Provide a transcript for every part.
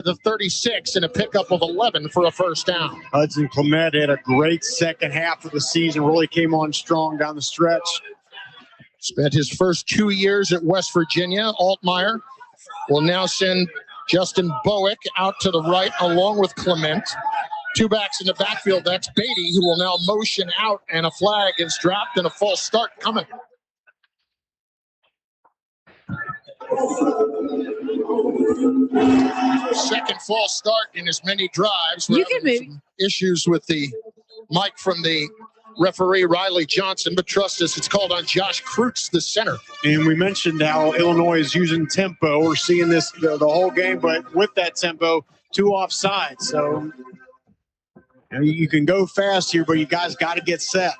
the 36 and a pickup of 11 for a first down. Hudson Clement had a great second half of the season, really came on strong down the stretch. Spent his first 2 years at West Virginia. Altmaier will now send Justin Bowick out to the right along with Clement. Two backs in the backfield. That's Beatty, who will now motion out, and a flag is dropped and a false start coming. Second false start in as many drives. You can move. Issues with the mic from the referee, Riley Johnson, but trust us, it's called on Josh Kreutz, the center. And we mentioned how Illinois is using tempo. We're seeing this the whole game, but with that tempo, 2 offsides. So you can go fast here, but you guys got to get set.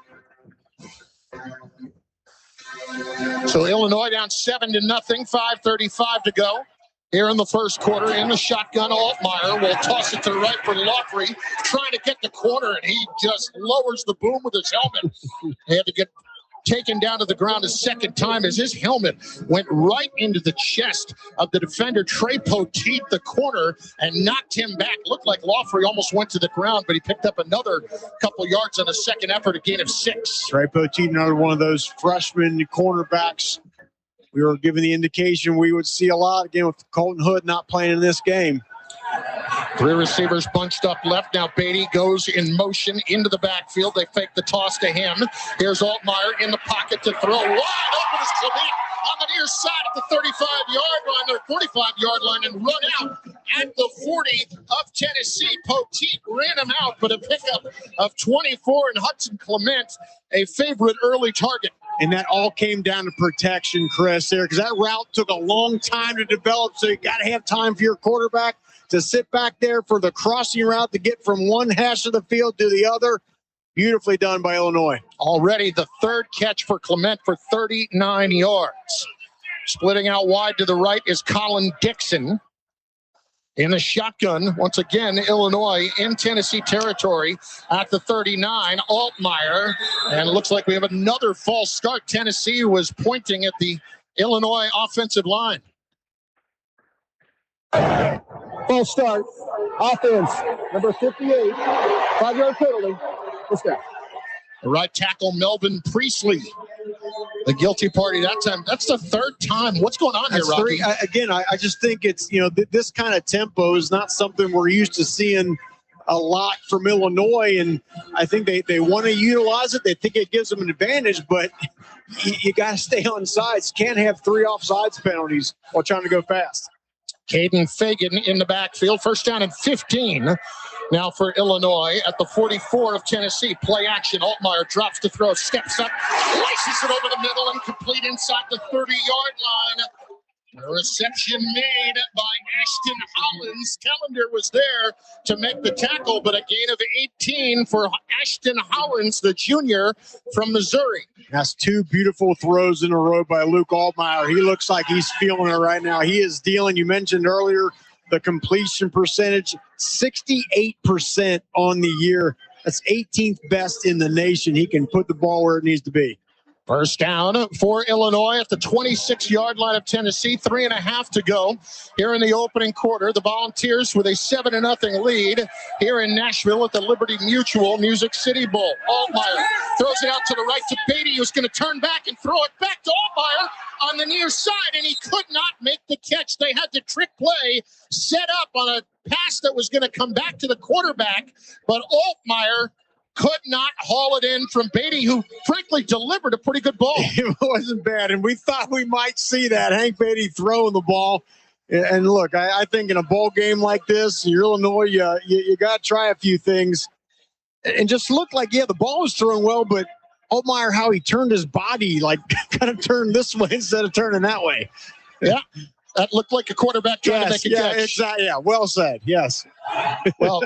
So Illinois down 7-0, 5:35 to go. Here in the first quarter, in the shotgun, Altmaier will toss it to the right for Laughley, trying to get the corner, and he just lowers the boom with his helmet. He had to get taken down to the ground a second time as his helmet went right into the chest of the defender, Trey Poteet, the corner, and knocked him back. Looked like Laughley almost went to the ground, but he picked up another couple yards on a second effort, a gain of 6. Trey Poteet, another one of those freshman cornerbacks. We were given the indication we would see a lot, again, with Colton Hood not playing in this game. 3 receivers bunched up left. Now Beatty goes in motion into the backfield. They fake the toss to him. Here's Altmaier in the pocket to throw. Wide open is Clement on the near side at the 35-yard line, or 45-yard line, and run out at the 40 of Tennessee. Poteet ran him out, but a pickup of 24, and Hudson Clement, a favorite early target. And that all came down to protection, Chris, there, because that route took a long time to develop, so you got to have time for your quarterback to sit back there for the crossing route to get from one hash of the field to the other. Beautifully done by Illinois. Already the third catch for Clement for 39 yards. Splitting out wide to the right is Colin Dixon. In the shotgun, once again, Illinois in Tennessee territory at the 39. Altmaier, and it looks like we have another false start. Tennessee was pointing at the Illinois offensive line. False start. Offense, number 58. 5-yard penalty. What's that? Right tackle Melvin Priestley, the guilty party that time. That's the third time. What's going on here, Rocky? Again, I just think it's, this kind of tempo is not something we're used to seeing a lot from Illinois, and I think they want to utilize it. They think it gives them an advantage, but you got to stay on sides. Can't have 3 offsides penalties while trying to go fast. Caden Fagan in the backfield. First down and 15. Now for Illinois at the 44 of Tennessee. Play action. Altmaier drops to throw, steps up, slices it over the middle and complete inside the 30-yard line. A reception made by Ashton Hollins. Callender was there to make the tackle, but a gain of 18 for Ashton Hollins, the junior from Missouri. That's 2 beautiful throws in a row by Luke Altmaier. He looks like he's feeling it right now. He is dealing. You mentioned earlier the completion percentage, 68% on the year. That's 18th best in the nation. He can put the ball where it needs to be. First down for Illinois at the 26-yard line of Tennessee. 3.5 to go here in the opening quarter. The Volunteers with a 7-0 lead here in Nashville at the Liberty Mutual Music City Bowl. Altmaier throws it out to the right to Beatty, who's going to turn back and throw it back to Altmaier on the near side, and he could not make the catch. They had the trick play set up on a pass that was going to come back to the quarterback, but Altmaier could not haul it in from Beatty, who frankly delivered a pretty good ball. It wasn't bad, and we thought we might see that. Hank Beatty throwing the ball. And look, I think in a bowl game like this, you're Illinois, you got to try a few things. And just look like, the ball was thrown well, but Altmaier, how he turned his body, like kind of turned this way instead of turning that way. Yeah, that looked like a quarterback trying to make a catch. Exactly. Yeah, well said. Yes. Well,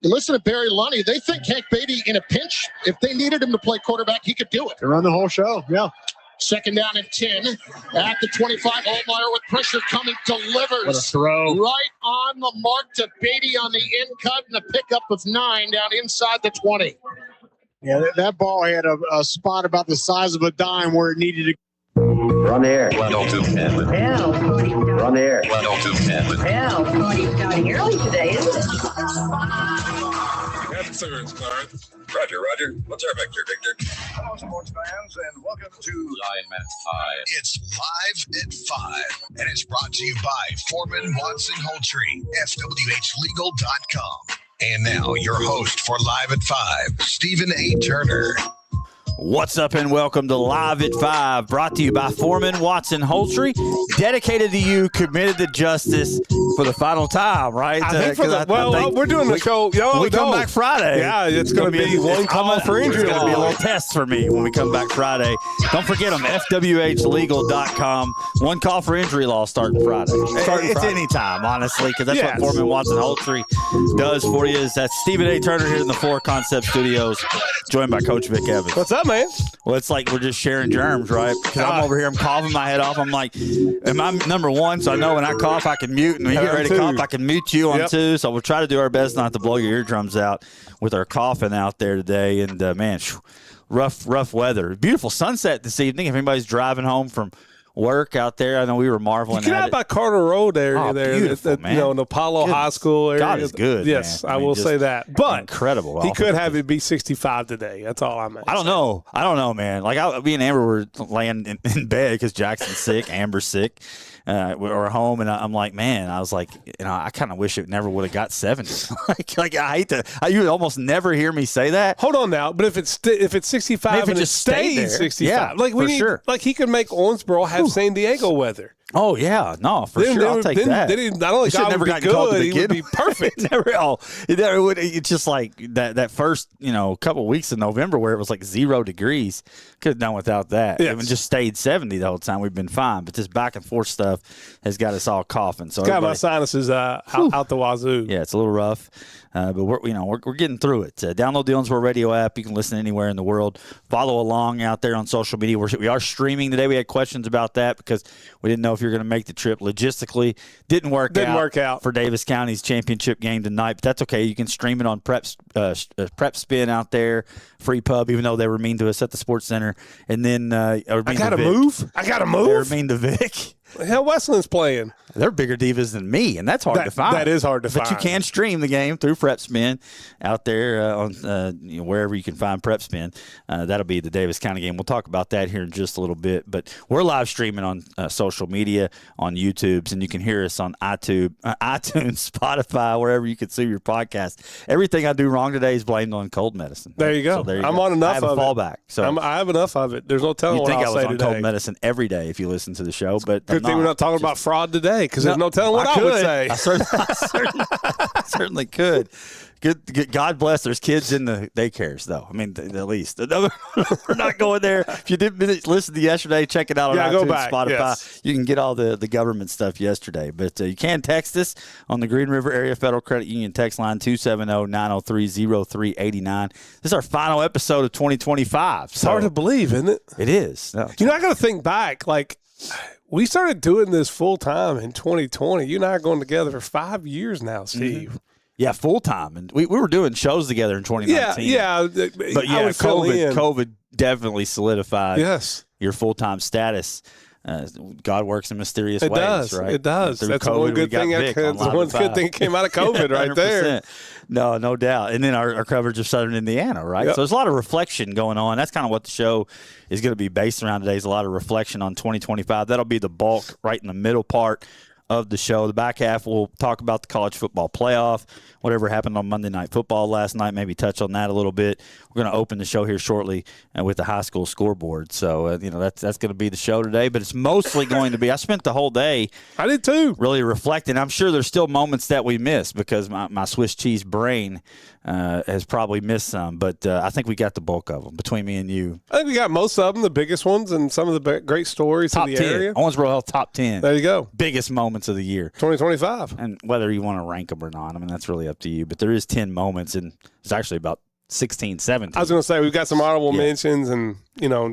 you listen to Barry Lunny, they think Hank Beatty in a pinch, if they needed him to play quarterback, he could do it. They run the whole show, yeah. Second down and 10 at the 25. Altmaier with pressure coming, delivers. What a throw. Right on the mark to Beatty on the end cut, and a pickup of 9 down inside the 20. Yeah, that ball had a spot about the size of a dime where it needed to Run the air. 102.10. Well, Cody's Run the air. 102.10. well, Cody's starting early today, isn't it? Concerns, Clarence. Roger. What's our vector, Victor? Hello, sports fans, and welcome to Lineman 5. It's Live at 5, and it's brought to you by Foreman Watson Holtree, FWHlegal.com. And now, your host for Live at 5, Stephen A. Turner. What's up and welcome to Live at 5, brought to you by Foreman Watson Holtree, dedicated to you, committed to justice for the final time, right? I think we're doing the show. We come back Friday. Yeah, it's going to be one call for injury. It's going to be a little test for me when we come back Friday. Don't forget them, FWHlegal.com. One call for injury law starting Friday. It's any time, honestly, because that's what Foreman Watson Holtree does for you. That's Stephen A. Turner here in the Four Concept Studios, joined by Coach Vic Evans. What's up, man? Well, it's like we're just sharing germs, right? Because I'm over here, I'm coughing my head off. I'm like, am I number one? So I know when I cough, I can mute. And when you get ready to cough, I can mute you on two. So we'll try to do our best not to blow your eardrums out with our coughing out there today. And, man, rough weather. Beautiful sunset this evening. If anybody's driving home from work out there, I know we were marveling at it. You get out by Carter Road area there. Beautiful, man. You know, in the Apollo High School area. God is good, Yes, man. I will say that. But incredible. He could have it be 65 today. That's all I'm asking. I don't know, man. Like, me and Amber were laying in bed because Jackson's sick, Amber's sick. We're home, and I'm like, man, I was like, I kind of wish it never would have got 70. like I hate to. You would almost never hear me say that. Hold on now, but if it's 65 and it stays 65, yeah, sure. Like he could make Owensboro have San Diego weather. Oh yeah, no, for sure. I'll take that. Not only God would be good, he would be perfect. It would. It's just like that first couple of weeks in November where it was like 0 degrees. Could have done without that. Yes. It just stayed 70 the whole time. We've been fine, but this back and forth stuff has got us all coughing. So it's got my sinuses out the wazoo. Yeah, it's a little rough, but we're getting through it. Download the Owensboro Radio app. You can listen anywhere in the world. Follow along out there on social media. We are streaming today. We had questions about that because we didn't know if you're going to make the trip. Logistically, didn't work out for Davis County's championship game tonight, but that's okay. You can stream it on Prep Spin out there, free pub, even though they were mean to us at the Sports Center. And then I got to move. They were mean to Vic. Hell, Westland's playing. They're bigger divas than me, and that's hard to find. That is hard to find. But you can stream the game through Prep Spin out there on wherever you can find Prep Spin. That'll be the Davis County game. We'll talk about that here in just a little bit. But we're live streaming on social media, on YouTube, and you can hear us on iTunes, Spotify, wherever you consume your podcast. Everything I do wrong today is blamed on cold medicine. There you go. I'm on enough of it. I have a fallback. So I have enough of it. There's no telling what I'll say today. You think I was on cold medicine every day if you listen to the show, but good thing we're not talking about fraud today, because there's no telling what I would say. I certainly could. Good. God bless. There's kids in the daycares, though. I mean, at least. We're not going there. If you didn't listen to yesterday, check it out on iTunes, Spotify. Yes. You can get all the government stuff yesterday. But you can text us on the Green River Area Federal Credit Union text line 270-903-0389. This is our final episode of 2025. It's hard to believe, isn't it? It is. No, I got to think back. Like, we started doing this full time in 2020. You and I are going together for 5 years now, Steve. Mm-hmm. Yeah, full time, and we were doing shows together in 2019. Yeah, but yeah, COVID definitely solidified your full time status. God works in mysterious ways, right? It does. That's COVID, one good thing. One good thing came out of COVID, right there. No doubt. And then our coverage of Southern Indiana, right? Yep. So there's a lot of reflection going on. That's kind of what the show is going to be based around today. Is a lot of reflection on 2025. That'll be the bulk right in the middle part of the show. The back half, we'll talk about the college football playoff, whatever happened on Monday Night Football last night, maybe touch on that a little bit. We're going to open the show here shortly with the high school scoreboard. So, that's going to be the show today, but it's mostly going to be, I spent the whole day. I did too. Really reflecting. I'm sure there's still moments that we miss because my Swiss cheese brain has probably missed some, but I think we got the bulk of them between me and you. I think we got most of them, the biggest ones, and some of the great stories top in the 10. area. Owensboro Health top 10. There you go. Biggest moments of the year. 2025. And whether you want to rank them or not, I mean, that's really up to you. But there is 10 moments, and it's actually about 16, 17. I was going to say, we've got some honorable mentions and,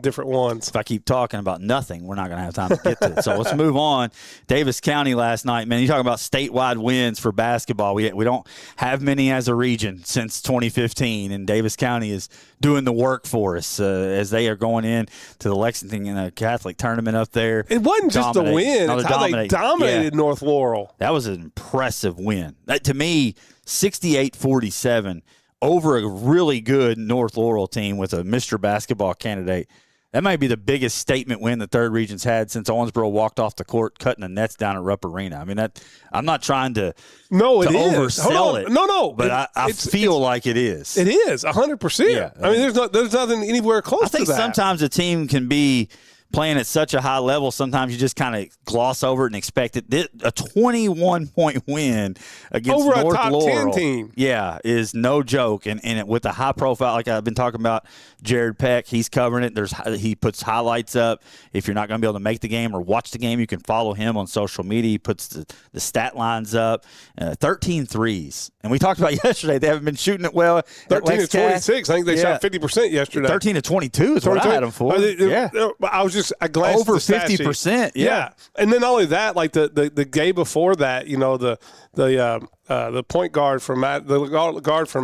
different ones. If I keep talking about nothing, we're not going to have time to get to it. So let's move on. Davis County last night, man, you talk about statewide wins for basketball. We don't have many as a region since 2015, and Davis County is doing the work for us as they are going in to the Lexington Catholic tournament up there. It wasn't just a win. It's how they dominated North Laurel. That was an impressive win. That, to me, 68-47 over a really good North Laurel team with a Mr. Basketball candidate. That might be the biggest statement win the third region's had since Owensboro walked off the court cutting the nets down at Rupp Arena. I mean, I'm not trying to oversell it. No. But I feel like it is. It is 100%. Yeah. I mean, there's nothing anywhere close to that. I think sometimes a team can be playing at such a high level, sometimes you just kind of gloss over it and expect it. A 21-point win against over North a top Laurel, 10 team, is no joke. And with a high profile, like I've been talking about, Jared Peck, he's covering it. He puts highlights up. If you're not going to be able to make the game or watch the game, you can follow him on social media. He puts the stat lines up. 13 threes. And we talked about yesterday, they haven't been shooting it well. 13 to 26. I think they shot 50% yesterday. 13 to 22 is what I had them for. I was I glanced over 50%. Yeah, and then not only that, like the game before that, the point guard from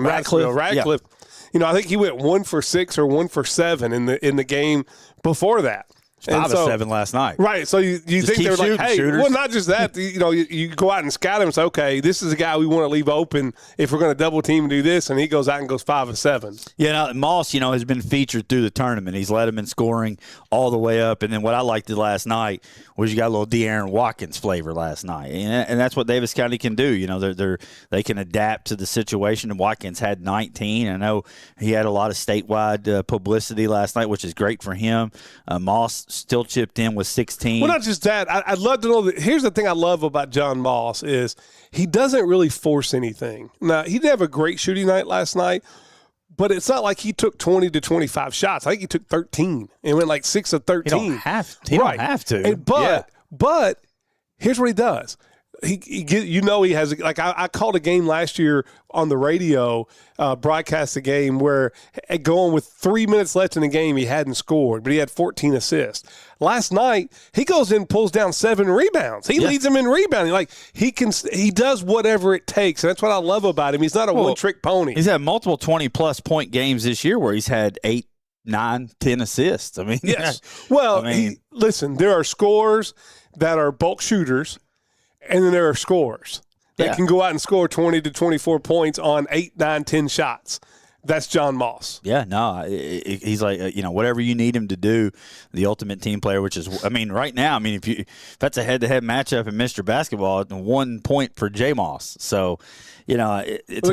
Radcliffe. I think he went 1 for 6 or 1 for 7 in the game before that. 5 of 7 last night. Right. So you think they're like, hey, shooters. Well, not just that. You go out and scout him and say, okay, this is a guy we want to leave open if we're going to double team and do this, and he goes out and goes 5 of 7. Yeah, Moss, has been featured through the tournament. He's led him in scoring all the way up. And then what I liked last night was you got a little De'Aaron Watkins flavor last night, and that's what Davis County can do. They can adapt to the situation. And Watkins had 19. I know he had a lot of statewide publicity last night, which is great for him. Moss still chipped in with 16. Well, not just that. I'd love to know that. Here's the thing I love about John Moss is he doesn't really force anything. Now, he didn't have a great shooting night last night, but it's not like he took 20 to 25 shots. I think he took 13 and went like 6 of 13. He don't have to. But here's what he does. He has, like I called a game last year on the radio, broadcast a game where going with 3 minutes left in the game, he hadn't scored, but he had 14 assists. Last night, he goes in and pulls down 7 rebounds. He leads them in rebounding. Like he does whatever it takes. And that's what I love about him. He's not a one-trick pony. He's had multiple 20-plus point games this year where he's had 8, 9, 10 assists. I mean, yes. Well, listen, there are scorers that are bulk shooters, and then there are scorers that can go out and score 20 to 24 points on 8, 9, 10 shots. That's John Moss. Yeah, no, he's like, whatever you need him to do, the ultimate team player, which is, right now, if that's a head-to-head matchup in Mr. Basketball, 1 point for J. Moss. So, to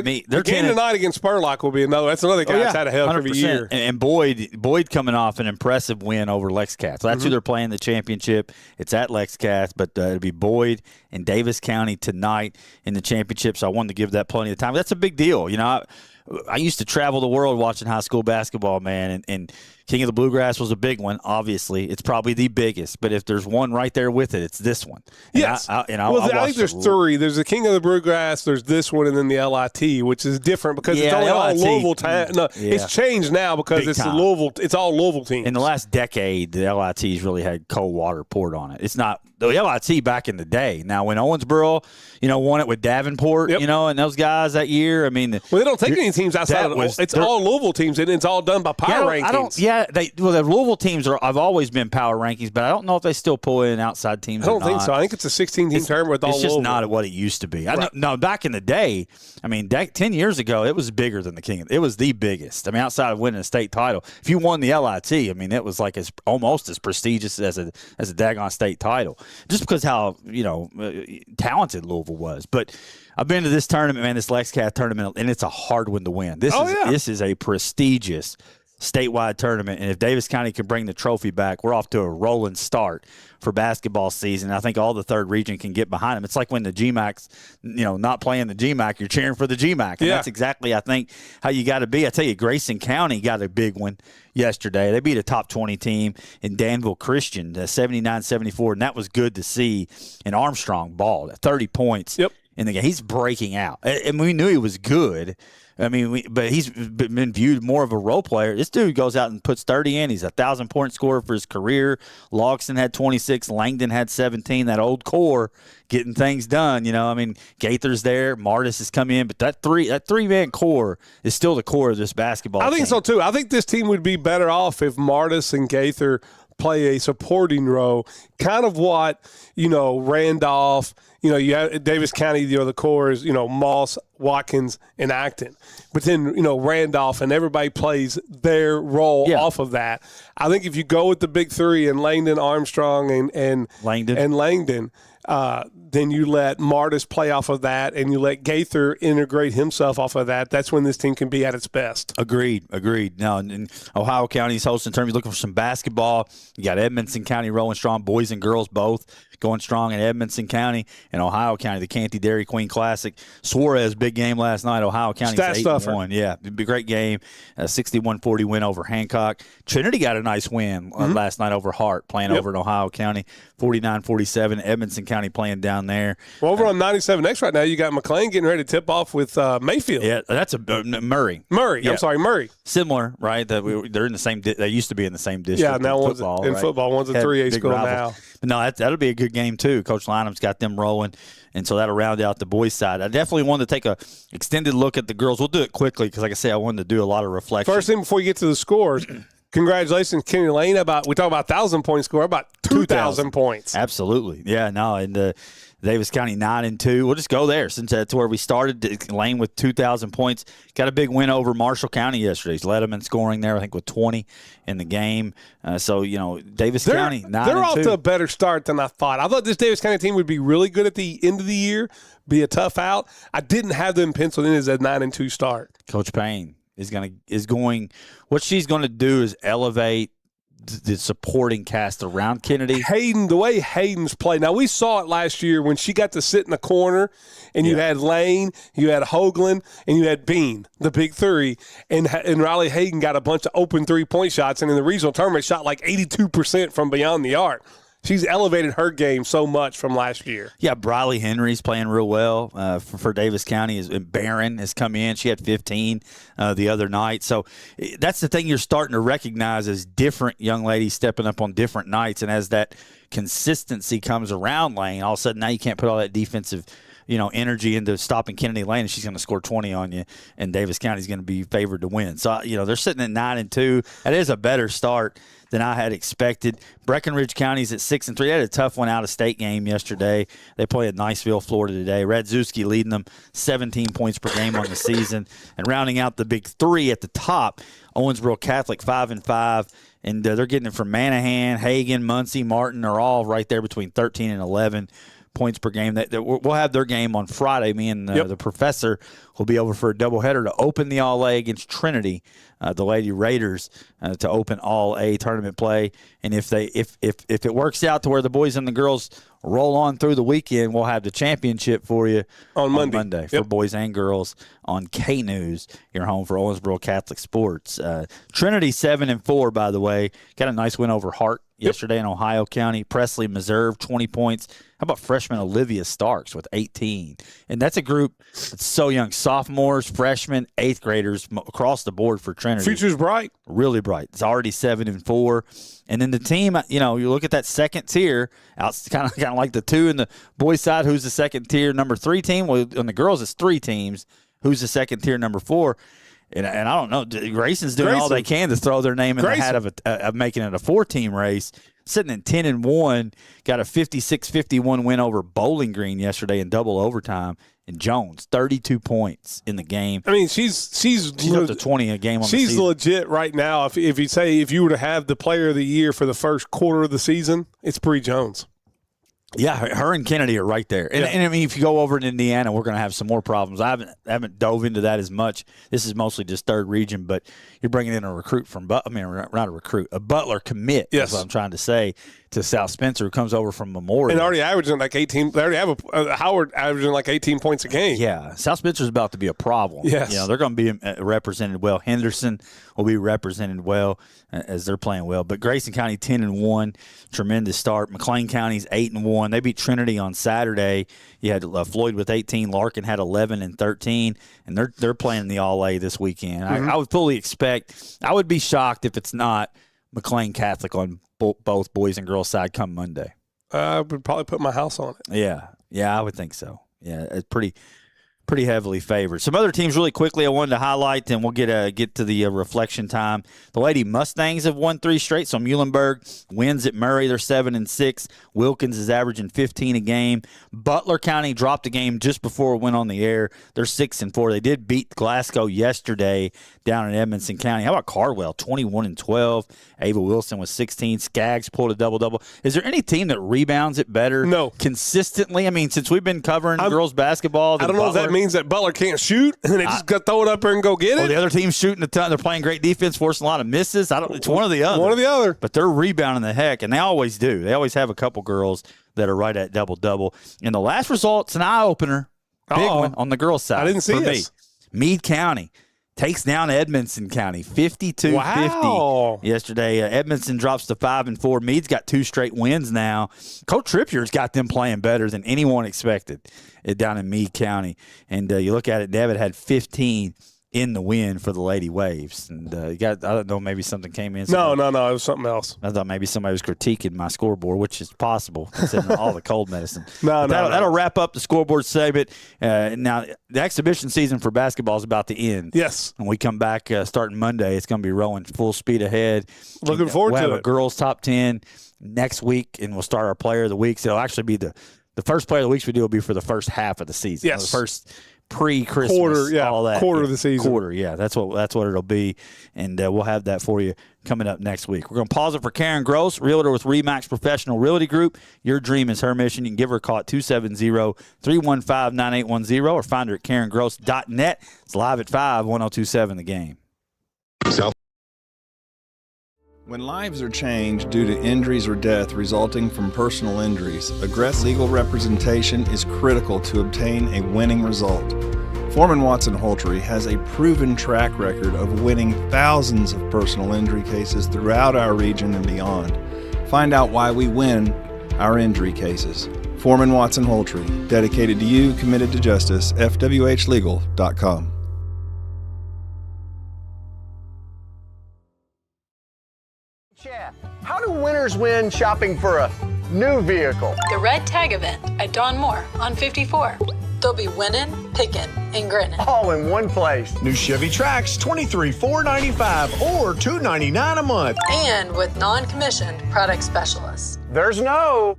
me, the game tonight against Spurlock will be another. That's another guy that's had a hell of a year. And Boyd coming off an impressive win over Lexcath. So that's who they're playing the championship. It's at Lexcath, but it'll be Boyd and Davis County tonight in the championship. So I wanted to give that plenty of time. That's a big deal. I used to travel the world watching high school basketball, man, and King of the Bluegrass was a big one. Obviously, it's probably the biggest. But if there's one right there with it, it's this one. And yes. I think there's 3. There's the King of the Bluegrass, there's this one, and then the LIT, which is different because it's only all Louisville time. No, it's changed now because big it's time. Louisville. It's all Louisville teams. In the last decade, the LIT's really had cold water poured on it. It's not the LIT back in the day. Now, when Owensboro, won it with Davenport, and those guys that year, they don't take any teams outside of it. It's all Louisville teams, and it's all done by power rankings. The Louisville teams have always been power rankings, but I don't know if they still pull in outside teams. I don't think so. I think it's a 16-team tournament with all Louisville. It's just not what it used to be. Right. No, back in the day, 10 years ago, it was bigger than the King. It was the biggest. Outside of winning a state title, if you won the LIT, it was like almost as prestigious as a daggone state title, just because how talented Louisville was. But I've been to this tournament, man, this Lexcath tournament, and it's a hard one to win. This is a prestigious statewide tournament, and if Davis County can bring the trophy back, we're off to a rolling start for basketball season. I think all the third region can get behind them. It's like when the GMAC's, not playing the GMAC, you're cheering for the GMAC, and that's exactly, I think, how you got to be. I tell you, Grayson County got a big one yesterday. They beat a top 20 team in Danville Christian, 79-74, and that was good to see. And Armstrong balled at 30 points. Yep. in the game. He's breaking out. And we knew he was good. I mean, but he's been viewed more of a role player. This dude goes out and puts 30 in. He's a 1,000-point scorer for his career. Logston had 26. Langdon had 17. That old core getting things done. I mean, Gaither's there. Martis has come in. But that three-man core is still the core of this basketball team. I think so, too. I think this team would be better off if Martis and Gaither play a supporting role, kind of what, Randolph, you have Davis County, the core is, Moss, Watkins, and Acton. But then, Randolph and everybody plays their role off of that. I think if you go with the big three and Langdon, Armstrong, and Langdon, then you let Martis play off of that and you let Gaither integrate himself off of that. That's when this team can be at its best. Agreed. No, and Ohio County's hosting tournament. Looking for some basketball. You got Edmonson County rolling strong, boys and girls both going strong in Edmonson County and Ohio County, the Canty Dairy Queen Classic. Suarez, big game last night. Ohio County's 8-1. Yeah, great game. 61-40 win over Hancock. Trinity got a nice win last night over Hart, playing over in Ohio County. 49-47. Edmonson County playing down there. Well, over on 97X right now, you got McLean getting ready to tip off with Mayfield. Yeah, that's Murray. Yeah. I'm sorry, Murray. Similar, right? They're in the same. They used to be in the same district. Yeah, now one's in football. One's a 3A school now. But no, that'll be a good game too. Coach Lynham's got them rolling, and so that'll round out the boys' side. I definitely wanted to take a extended look at the girls. We'll do it quickly because, like I say, I wanted to do a lot of reflection. First thing before you get to the scores. Congratulations, Kenny Lane. We talk about 1,000-point score, about 2,000 points. Absolutely. Yeah, no, and Davis County 9-2. We'll just go there since that's where we started. Lane with 2,000 points. Got a big win over Marshall County yesterday. He's led them in scoring there, I think, with 20 in the game. So, Davis County 9-2. They're off to a better start than I thought. I thought this Davis County team would be really good at the end of the year, be a tough out. I didn't have them penciled in as a 9-2 start. Coach Payne is going. What she's going to do is elevate the supporting cast around Kennedy. The way Hayden's played. Now, we saw it last year when she got to sit in the corner, and you had Lane, you had Hoagland, and you had Bean, the big three, and Riley Hayden got a bunch of open three-point shots, and in the regional tournament shot like 82% from beyond the arc. She's elevated her game so much from last year. Yeah, Briley Henry's playing real well for Davis County. Barron has come in. She had 15 the other night. So that's the thing you're starting to recognize as different young ladies stepping up on different nights. And as that consistency comes around Lane, all of a sudden now you can't put all that defensive energy into stopping Kennedy Lane, and she's going to score 20 on you, and Davis County's going to be favored to win. So, they're sitting at 9-2. That is a better start than I had expected. Breckenridge County's at 6-3. They had a tough one out-of-state game yesterday. They play at Niceville, Florida today. Radzewski leading them 17 points per game on the season. And rounding out the big three at the top, Owensboro Catholic 5-5. And they're getting it from Manahan, Hagan, Muncie, Martin are all right there between 13 and 11 points per game. We'll have their game on Friday. Me and the professor will be over for a doubleheader to open the All-A against Trinity, the Lady Raiders, to open All-A tournament play. And if it works out to where the boys and the girls roll on through the weekend, we'll have the championship for you on Monday for boys and girls on K-News, your home for Owensboro Catholic Sports. Trinity 7-4, by the way. Got a nice win over Hart yesterday in Ohio County. Presley Meserve, 20 points. How about freshman Olivia Starks with 18? And that's a group that's so young. Sophomores, freshmen, eighth graders across the board for Trinity. Future's bright. Really bright. It's already 7-4. And then the team, you look at that second tier, kind of like the two in the boys' side. Who's the second tier number 3 team? Well, on the girls, it's 3 teams. Who's the second tier number 4? And I don't know. Grayson's doing all they can to throw their name in the hat of making it a 4-team race. Sitting at 10-1, got a 56-51 win over Bowling Green yesterday in double overtime. And Jones, 32 points in the game. I mean, she's up to 20 a game on the season. She's legit right now. If you were to have the player of the year for the first quarter of the season, it's Bree Jones. Yeah, her and Kennedy are right there. And I mean, if you go over to Indiana, we're going to have some more problems. I haven't dove into that as much. This is mostly just third region, but you're bringing in a recruit from – a Butler commit is what I'm trying to say to South Spencer, who comes over from Memorial. And already averaging like 18. They already have Howard averaging like 18 points a game. Yeah, South Spencer's about to be a problem. Yes. They're going to be represented well. Henderson will be represented well as they're playing well. But Grayson County 10-1, tremendous start. McLean County's 8-1. They beat Trinity on Saturday. You had Floyd with 18. Larkin had 11 and 13, and they're playing the All-A this weekend. I would fully expect. I would be shocked if it's not McLean Catholic on both boys and girls side come Monday. I would probably put my house on it. Yeah, I would think so. Yeah, it's pretty heavily favored. Some other teams really quickly I wanted to highlight, and we'll get to the reflection time. The Lady Mustangs have won 3 straight, so Muhlenberg wins at Murray. They're 7-6. Wilkins is averaging 15 a game. Butler County dropped a game just before it went on the air. They're 6-4. They did beat Glasgow yesterday down in Edmonson County. How about Cardwell? 21-12. Ava Wilson was 16. Skaggs pulled a double-double. Is there any team that rebounds it better consistently? I mean, since we've been covering girls basketball, I don't know if that means that Butler can't shoot and they just got to throw it up there and go get it. The other team's shooting a ton. They're playing great defense, forcing a lot of misses. It's one or the other. One or the other. But they're rebounding the heck, and they always do. They always have a couple girls that are right at double-double. And the last result's an eye-opener. Big one on the girls' side. I didn't see this. Meade County takes down Edmonson County 52-50 yesterday. Edmonson drops to 5-4. Meade's got 2 straight wins now. Coach Trippier's got them playing better than anyone expected down in Meade County. And you look at it, Devitt had 15 in the win for the Lady Waves. And I don't know, maybe something came in. No, it was something else. I thought maybe somebody was critiquing my scoreboard, which is possible, considering all the cold medicine. That'll wrap up the scoreboard segment. Now, the exhibition season for basketball is about to end. Yes. When we come back starting Monday, it's going to be rolling full speed ahead. Looking forward to it. We'll have a girls' top 10 next week, and we'll start our player of the week. So it'll actually be the first player of the weeks we do will be for the first half of the season. Yes. The first pre-Christmas, all that. Quarter of the season. That's what it'll be, and we'll have that for you coming up next week. We're going to pause it for Karen Gross, realtor with RE/MAX Professional Realty Group. Your dream is her mission. You can give her a call at 270-315-9810 or find her at karengross.net. It's live at 5, 1027 The Game. When lives are changed due to injuries or death resulting from personal injuries, aggressive legal representation is critical to obtain a winning result. Foreman Watson Holtry has a proven track record of winning thousands of personal injury cases throughout our region and beyond. Find out why we win our injury cases. Foreman Watson Holtry, dedicated to you, committed to justice, FWHlegal.com. How do winners win shopping for a new vehicle? The Red Tag event at Don Moore on 54. They'll be winning, picking, and grinning. All in one place. New Chevy Trax, $23,495 or $299 a month. And with non-commissioned product specialists. There's no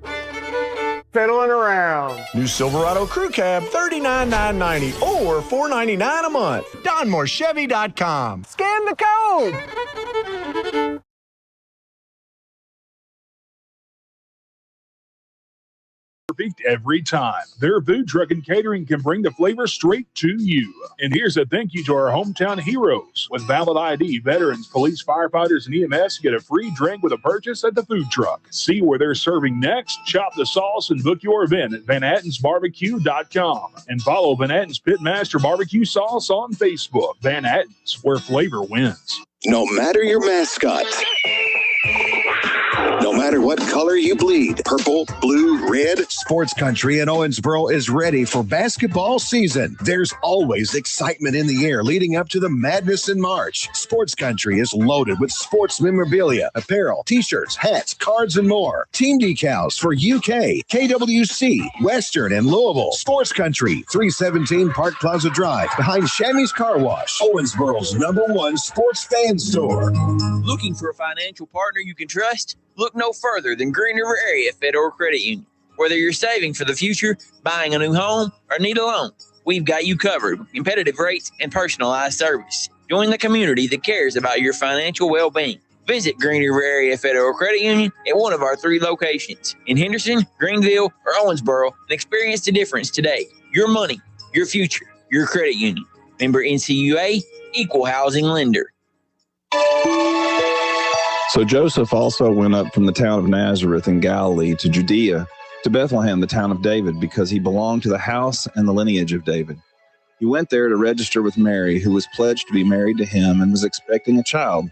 fiddling around. New Silverado Crew Cab, $39,990 or $499 a month. DonMooreChevy.com. Scan the code. Perfect every time. Their food truck and catering can bring the flavor straight to you. And here's a thank you to our hometown heroes. With valid ID, veterans, police, firefighters, and EMS get a free drink with a purchase at the food truck. See where they're serving next, shop the sauce, and book your event at VanHattensBarbecue.com. And follow Van Hatten's Pitmaster Barbecue Sauce on Facebook. Van Hatten's, where flavor wins. No matter your mascot, no matter what color you bleed, purple, blue, red, Sports Country in Owensboro is ready for basketball season. There's always excitement in the air leading up to the madness in March. Sports Country is loaded with sports memorabilia, apparel, t-shirts, hats, cards, and more. Team decals for UK, KWC, Western, and Louisville. Sports Country, 317 Park Plaza Drive, behind Shammy's Car Wash, Owensboro's #1 sports fan store. Looking for a financial partner you can trust? Look no further than Green River Area Federal Credit Union. Whether you're saving for the future, buying a new home, or need a loan, we've got you covered with competitive rates and personalized service. Join the community that cares about your financial well-being. Visit Green River Area Federal Credit Union at one of our 3 locations in Henderson, Greenville, or Owensboro and experience the difference today. Your money, your future, your credit union. Member NCUA, Equal Housing Lender. So Joseph also went up from the town of Nazareth in Galilee to Judea, to Bethlehem, the town of David, because he belonged to the house and the lineage of David. He went there to register with Mary, who was pledged to be married to him and was expecting a child.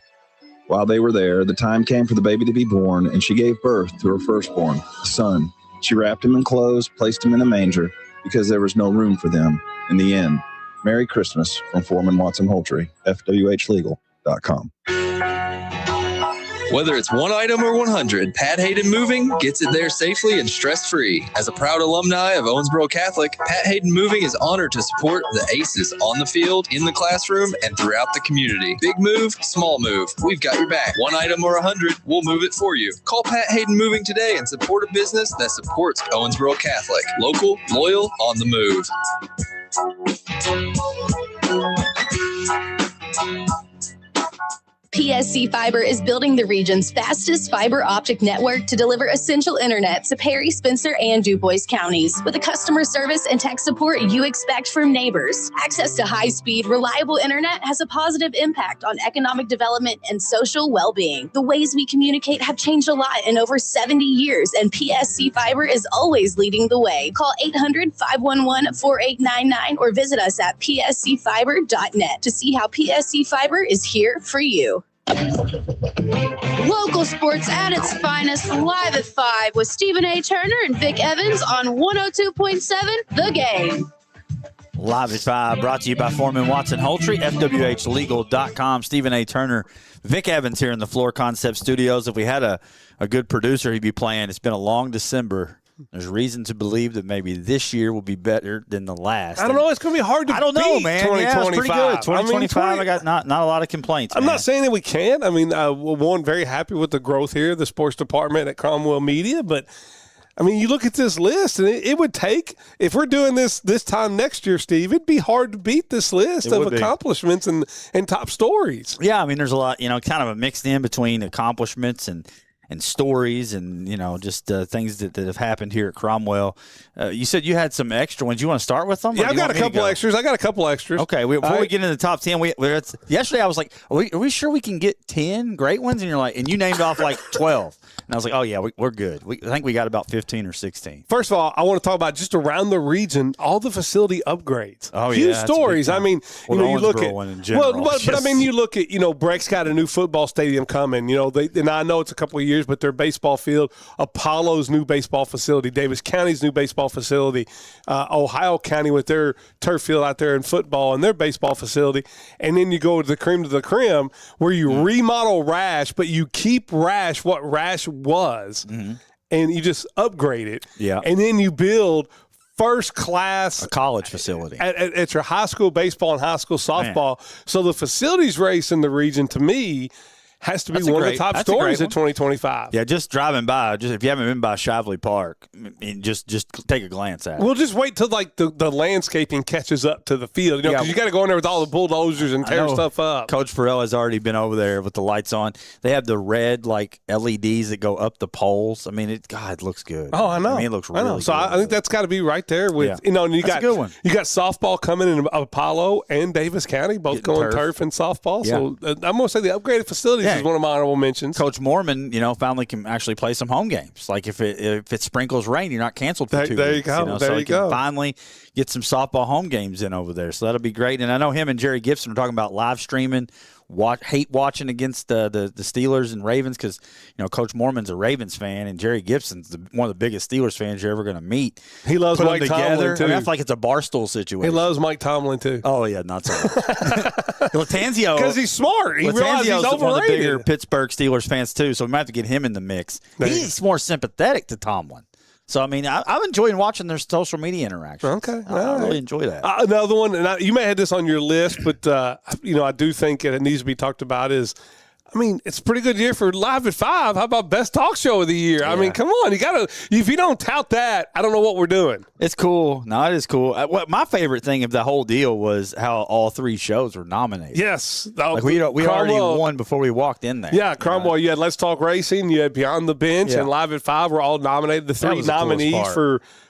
While they were there, the time came for the baby to be born, and she gave birth to her firstborn, a son. She wrapped him in clothes, placed him in a manger, because there was no room for them in the inn. Merry Christmas from Foreman Watson Holtry, FWHlegal.com. Whether it's one item or 100, Pat Hayden Moving gets it there safely and stress-free. As a proud alumni of Owensboro Catholic, Pat Hayden Moving is honored to support the aces on the field, in the classroom, and throughout the community. Big move, small move, we've got your back. One item or 100, we'll move it for you. Call Pat Hayden Moving today and support a business that supports Owensboro Catholic. Local, loyal, on the move. PSC Fiber is building the region's fastest fiber optic network to deliver essential internet to Perry, Spencer, and DuBois counties with the customer service and tech support you expect from neighbors. Access to high-speed, reliable internet has a positive impact on economic development and social well-being. The ways we communicate have changed a lot in over 70 years, and PSC Fiber is always leading the way. Call 800-511-4899 or visit us at pscfiber.net to see how PSC Fiber is here for you. Local sports at its finest, live at 5 with Stephen A. Turner and Vic Evans on 102.7 The Game. Live at 5, brought to you by Foreman Watson Holtry, FWHlegal.com. Stephen A. Turner, Vic Evans here in the Floor Concept Studios. If we had a good producer, he'd be playing. It's been a long December. There's reason to believe that maybe this year will be better than the last. I don't know. It's going to be hard to beat. I don't know, man. 2025. Yeah, it's pretty good. 2025, I got not a lot of complaints. I'm man. not saying that we can't. I mean, we're very happy with the growth here, the sports department at Cromwell Media. But, I mean, you look at this list, and it would take, if we're doing this time next year, Steve, it'd be hard to beat this list of accomplishments and top stories. Yeah, I mean, there's a lot, kind of a mixed in between accomplishments and stories and, just things that have happened here at Cromwell. You said you had some extra ones. You want to start with them? Yeah, I've got a couple extras. Okay, before we get into the top 10, yesterday I was like, are we sure we can get 10 great ones? And you're like, and you named off like 12. And I was like, oh, yeah, we're good. I think we got about 15 or 16. First of all, I want to talk about just around the region, all the facility upgrades. Oh, Few yeah. stories. I mean, you look at one in general. but I mean, you look at, Breck's got a new football stadium coming. And I know it's a couple of years, but their baseball field, Apollo's new baseball facility, Davis County's new baseball facility, Ohio County with their turf field out there in football and their baseball facility. And then you go to the creme where you remodel Rash, but you keep Rash what Rash was, and you just upgrade it. Yeah. And then you build first class a college facility at your high school baseball and high school softball. Man. So the facilities race in the region, to me, has to be one of the top stories in 2025. Yeah, just driving by, if you haven't been by Shively Park, just take a glance at it. We'll just wait till the landscaping catches up to the field, because you got to go in there with all the bulldozers and tear stuff up. Coach Farrell has already been over there with the lights on. They have the red LEDs that go up the poles. I mean, it looks good. Oh, I know. I mean, it looks really good. So I think that's got to be right there with and you that's got a good one. You got softball coming in Apollo and Davis County, both going turf and softball. Yeah. So I'm going to say the upgraded facilities is one of my honorable mentions. Coach Mormon, finally can actually play some home games. Like if it sprinkles rain, you're not canceled for 2 weeks. There you go. So he can finally get some softball home games in over there. So that'll be great. And I know him and Jerry Gibson are talking about live streaming. Hate watching against the Steelers and Ravens because Coach Mormon's a Ravens fan and Jerry Gibson's one of the biggest Steelers fans you're ever going to meet. He loves Mike Tomlin too. I feel like it's a Barstool situation. He loves Mike Tomlin too. Oh yeah, not so much. Latanzio, because he's smart. He realizes he's overrated. One of the bigger Pittsburgh Steelers fans too, so we might have to get him in the mix. He's more sympathetic to Tomlin. So, I mean, I'm enjoying watching their social media interactions. Okay. I really enjoy that. Another one, and you may have this on your list, but, I do think it needs to be talked about is, I mean, it's a pretty good year for Live at 5. How about best talk show of the year? Yeah. I mean, come on. If you don't tout that, I don't know what we're doing. It's cool. No, it is cool. My favorite thing of the whole deal was how all 3 shows were nominated. Yes. We already won before we walked in there. Yeah, Cromwell, you had Let's Talk Racing, you had Beyond the Bench, and Live at 5 were all nominated. The 3 nominees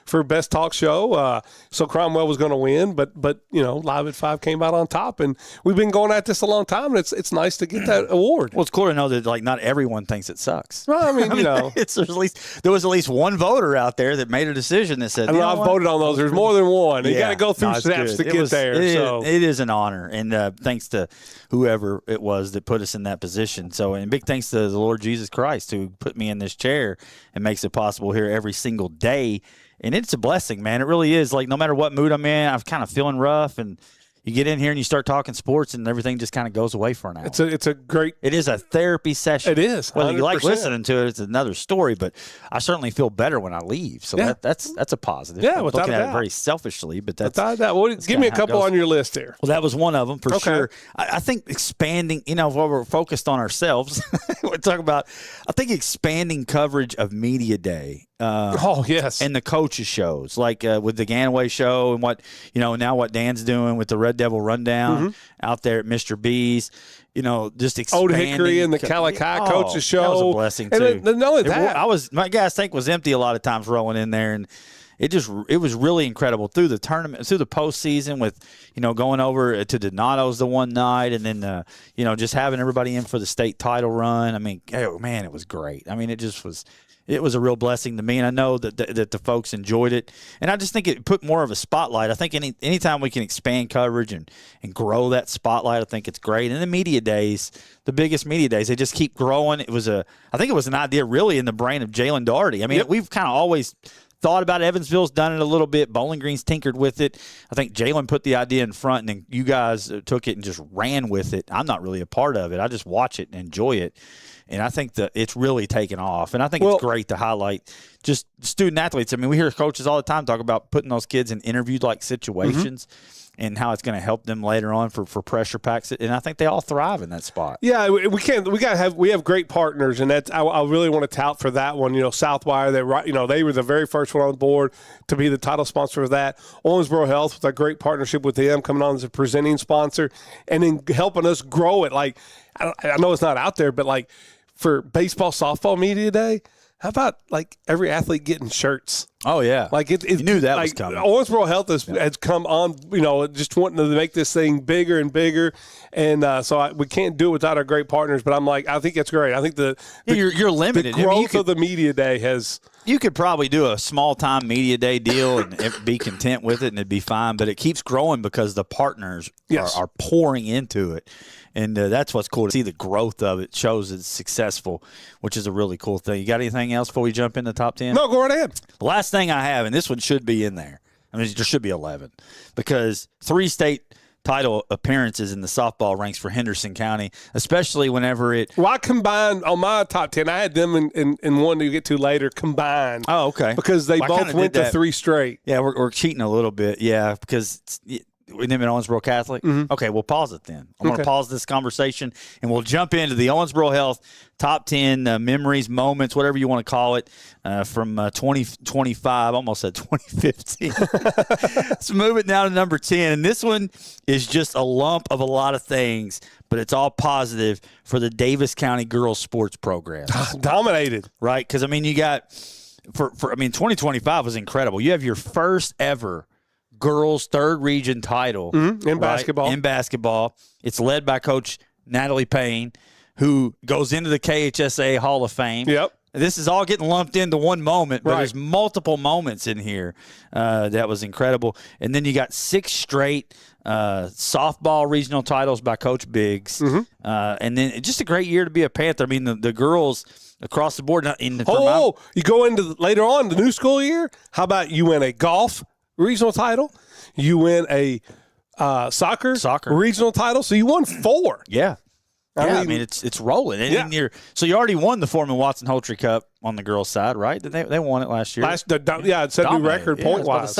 for best talk show. So Cromwell was going to win, but Live at 5 came out on top, and we've been going at this a long time, and it's nice to get that award. Well, it's cool to know that not everyone thinks it sucks. Well, I mean, there was at least one voter out there that made a decision that said, I voted on those. There's more than one. You got to go through steps to get there. It is an honor, and thanks to whoever it was that put us in that position. So, and big thanks to the Lord Jesus Christ who put me in this chair and makes it possible here every single day. And it's a blessing, man. It really is. Like, no matter what mood I'm in, I'm kind of feeling rough, and you get in here and you start talking sports, and everything just kind of goes away for an hour. It is a therapy session. It is. 100%. Whether you like listening to it, it's another story. But I certainly feel better when I leave. So that's a positive. Yeah, I'm looking at it very selfishly, but that's well, give me a couple on your list here. Well, that was one of them for sure. I think expanding. While we're focused on ourselves, we're talking about. I think expanding coverage of media day. Yes, and the coaches shows like with the Ganaway show and what now what Dan's doing with the Red Devil Rundown out there at Mr. B's, just expanding. Old Hickory and the Calicut coaches show. That was a blessing too. And not only that, my gas tank was empty a lot of times rolling in there, and it was really incredible through the tournament, through the postseason with going over to Donato's the one night, and then just having everybody in for the state title run. I mean, oh man, it was great. I mean, it just was. It was a real blessing to me, and I know that the folks enjoyed it. And I just think it put more of a spotlight. I think anytime we can expand coverage and grow that spotlight, I think it's great. And the media days, the biggest media days, they just keep growing. I think it was an idea really in the brain of Jalen Doherty. I mean, we've kind of always thought about it. Evansville's done it a little bit. Bowling Green's tinkered with it. I think Jalen put the idea in front, and then you guys took it and just ran with it. I'm not really a part of it. I just watch it and enjoy it. And I think that it's really taken off. And I think it's great to highlight just student athletes. I mean, we hear coaches all the time talk about putting those kids in interview-like situations and how it's going to help them later on for pressure packs. And I think they all thrive in that spot. Yeah, we have great partners, and that's I really want to tout for that one. Southwire, they were the very first one on board to be the title sponsor of that. Owensboro Health was a great partnership with them, coming on as a presenting sponsor, and then helping us grow it. Like I know it's not out there, but like for baseball, softball media day, how about like every athlete getting shirts? Oh yeah, like you knew that was coming. Owensboro Health has come on, just wanting to make this thing bigger and bigger, and we can't do it without our great partners. But I think it's great. I think you're limited. The growth of the media day has. You could probably do a small-time media day deal and be content with it, and it'd be fine. But it keeps growing because the partners are pouring into it. And that's what's cool to see the growth of it. Shows it's successful, which is a really cool thing. You got anything else before we jump in the top 10? No, go right ahead. The last thing I have, and this one should be in there. I mean, there should be 11 because 3 state title appearances in the softball ranks for Henderson County, especially whenever it. Well, I combined on my top 10. I had them in one to get to later combined. Oh, okay. Because they both went to 3 straight. Yeah, we're cheating a little bit. Yeah, because. We name it Owensboro Catholic? Okay, we'll pause it then. I'm going to pause this conversation, and we'll jump into the Owensboro Health top 10 memories, moments, whatever you want to call it, from 2025. Almost said 2015. Let's move it now to number 10. And this one is just a lump of a lot of things, but it's all positive for the Davis County girls sports program. Dominated. Right? Because, I mean, you got, 2025 was incredible. You have your first ever girls' third region title in basketball. In basketball, it's led by Coach Natalie Payne, who goes into the KHSA Hall of Fame. Yep. This is all getting lumped into one moment, but there's multiple moments in here that was incredible. And then you got 6 straight softball regional titles by Coach Biggs, and then just a great year to be a Panther. I mean, the girls across the board. You go into later on the new school year. How about you win a golf regional title, you win a soccer regional title, so you won 4. Yeah. I mean it's rolling. And you already won the Foreman Watson Holtry Cup on the girls' side, right? They won it last year. It set a new record point-wise.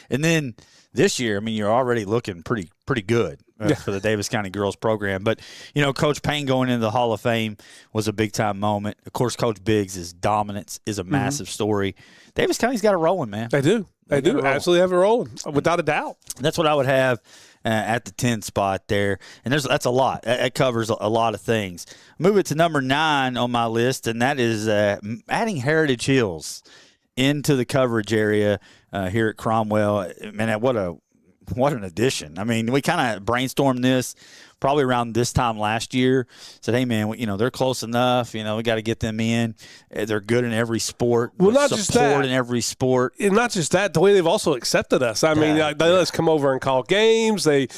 And then this year, I mean, you're already looking pretty good for the Davis County girls program. But, Coach Payne going into the Hall of Fame was a big-time moment. Of course, Coach Biggs' dominance is a massive story. Davis County's got it rolling, man. They do. They do absolutely have it rolling, without a doubt. That's what I would have at the 10 spot there. And that's a lot. That covers a lot of things. Move it to number 9 on my list, and that is adding Heritage Hills into the coverage area here at Cromwell. Man, what an addition. I mean, we kind of brainstormed this probably around this time last year. Said, hey, man, they're close enough. We got to get them in. They're good in every sport. Well, not just that. In every sport. And not just that, the way they've also accepted us. I mean, they let us come over and call games. They're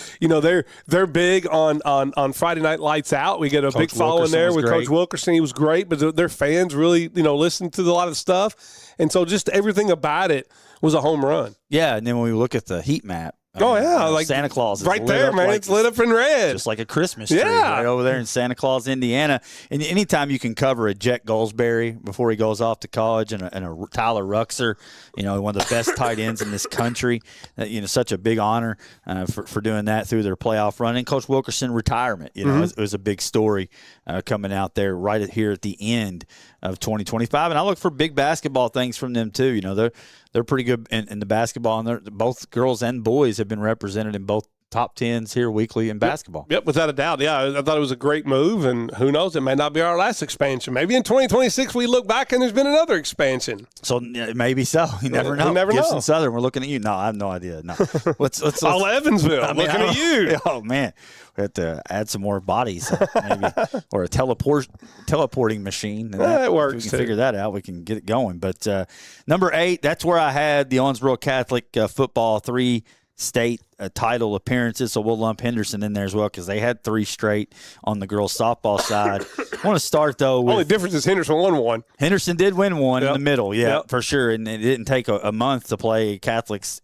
big on Friday Night Lights Out. We get a big following there with Coach Wilkerson. He was great, but their fans really, listen to a lot of stuff. And so just everything about it was a home run. Yeah, and then when we look at the heat map, like Santa Claus is right there, man. It's lit up in red, just like a Christmas tree right over there in Santa Claus, Indiana. And anytime you can cover a Jet Goldsberry before he goes off to college, and a Tyler Ruxer, one of the best tight ends in this country, such a big honor for doing that through their playoff run. And Coach Wilkerson retirement, it was a big story coming out there right here at the end of 2025. And I look for big basketball things from them too. They're pretty good in the basketball, and both girls and boys have been represented in both top 10s here weekly in basketball. Yep, without a doubt. Yeah, I thought it was a great move, and who knows, it may not be our last expansion. Maybe in 2026 we look back and there's been another expansion. So maybe so. You never know. You never know. Gibson Southern, we're looking at you. No, I have no idea. No. Let's all Evansville, looking at you. Oh, man. We have to add some more bodies, maybe, or a teleporting machine. That works. If we can figure that out, we can get it going. But number 8, that's where I had the Owensboro Catholic football 3 state title appearances, so we'll lump Henderson in there as well because they had 3 straight on the girls softball side. I want to start though with only difference is Henderson won one. Henderson did win one in the middle, for sure, and it didn't take a month to play